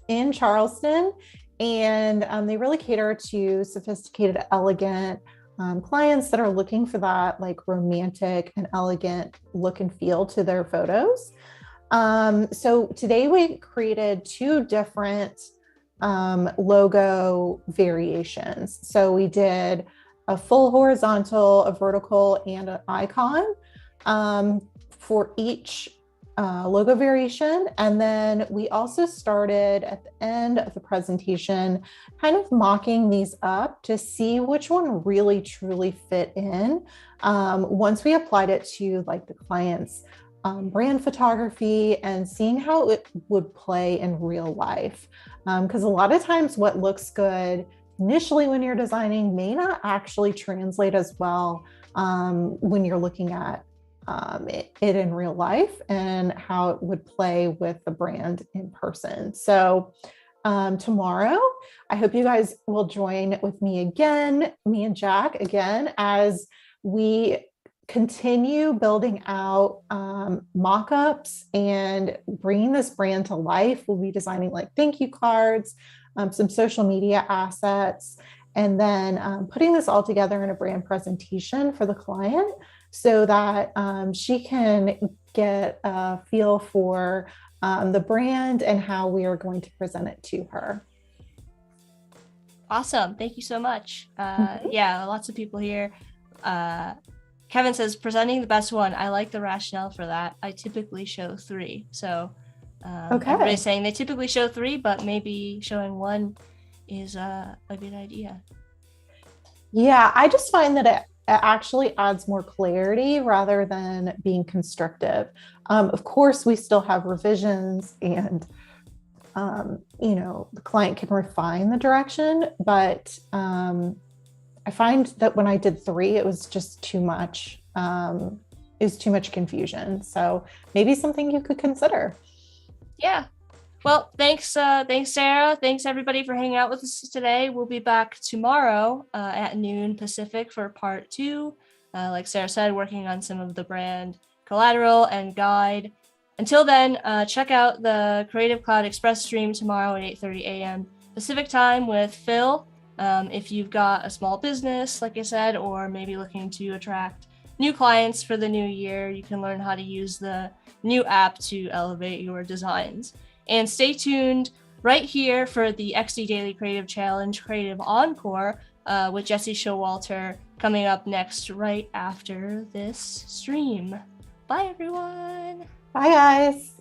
in Charleston. And they really cater to sophisticated, elegant clients that are looking for that like romantic and elegant look and feel to their photos. So today we created 2 different logo variations. So we did a full horizontal, a vertical, and an icon for each logo variation. And then we also started at the end of the presentation kind of mocking these up to see which one really truly fit in once we applied it to like the client's brand photography and seeing how it would play in real life. Because a lot of times what looks good initially when you're designing may not actually translate as well when you're looking at it in real life and how it would play with the brand in person. So tomorrow, I hope you guys will join with me again, me and Jack again, as we continue building out mock-ups and bringing this brand to life. We'll be designing like thank you cards, some social media assets, and then putting this all together in a brand presentation for the client so that she can get a feel for the brand and how we are going to present it to her. Awesome. Thank you so much. Yeah, lots of people here. Kevin says, presenting the best one. I like the rationale for that. I typically show 3. So everybody's saying they typically show 3, but maybe showing 1 is a good idea. Yeah, I just find that it actually adds more clarity rather than being constrictive. Of course, we still have revisions and the client can refine the direction, but I find that when I did 3, it was just too much. It was too much confusion. So maybe something you could consider. Yeah. Well, thanks, Sarah. Thanks everybody for hanging out with us today. We'll be back tomorrow at noon Pacific for part 2. Like Sarah said, working on some of the brand collateral and guide. Until then, check out the Creative Cloud Express stream tomorrow at 8:30 a.m. Pacific time with Phil. If you've got a small business, like I said, or maybe looking to attract new clients for the new year, you can learn how to use the new app to elevate your designs. And stay tuned right here for the XD Daily Creative Challenge Creative Encore with Jesse Showalter coming up next right after this stream. Bye, everyone. Bye, guys.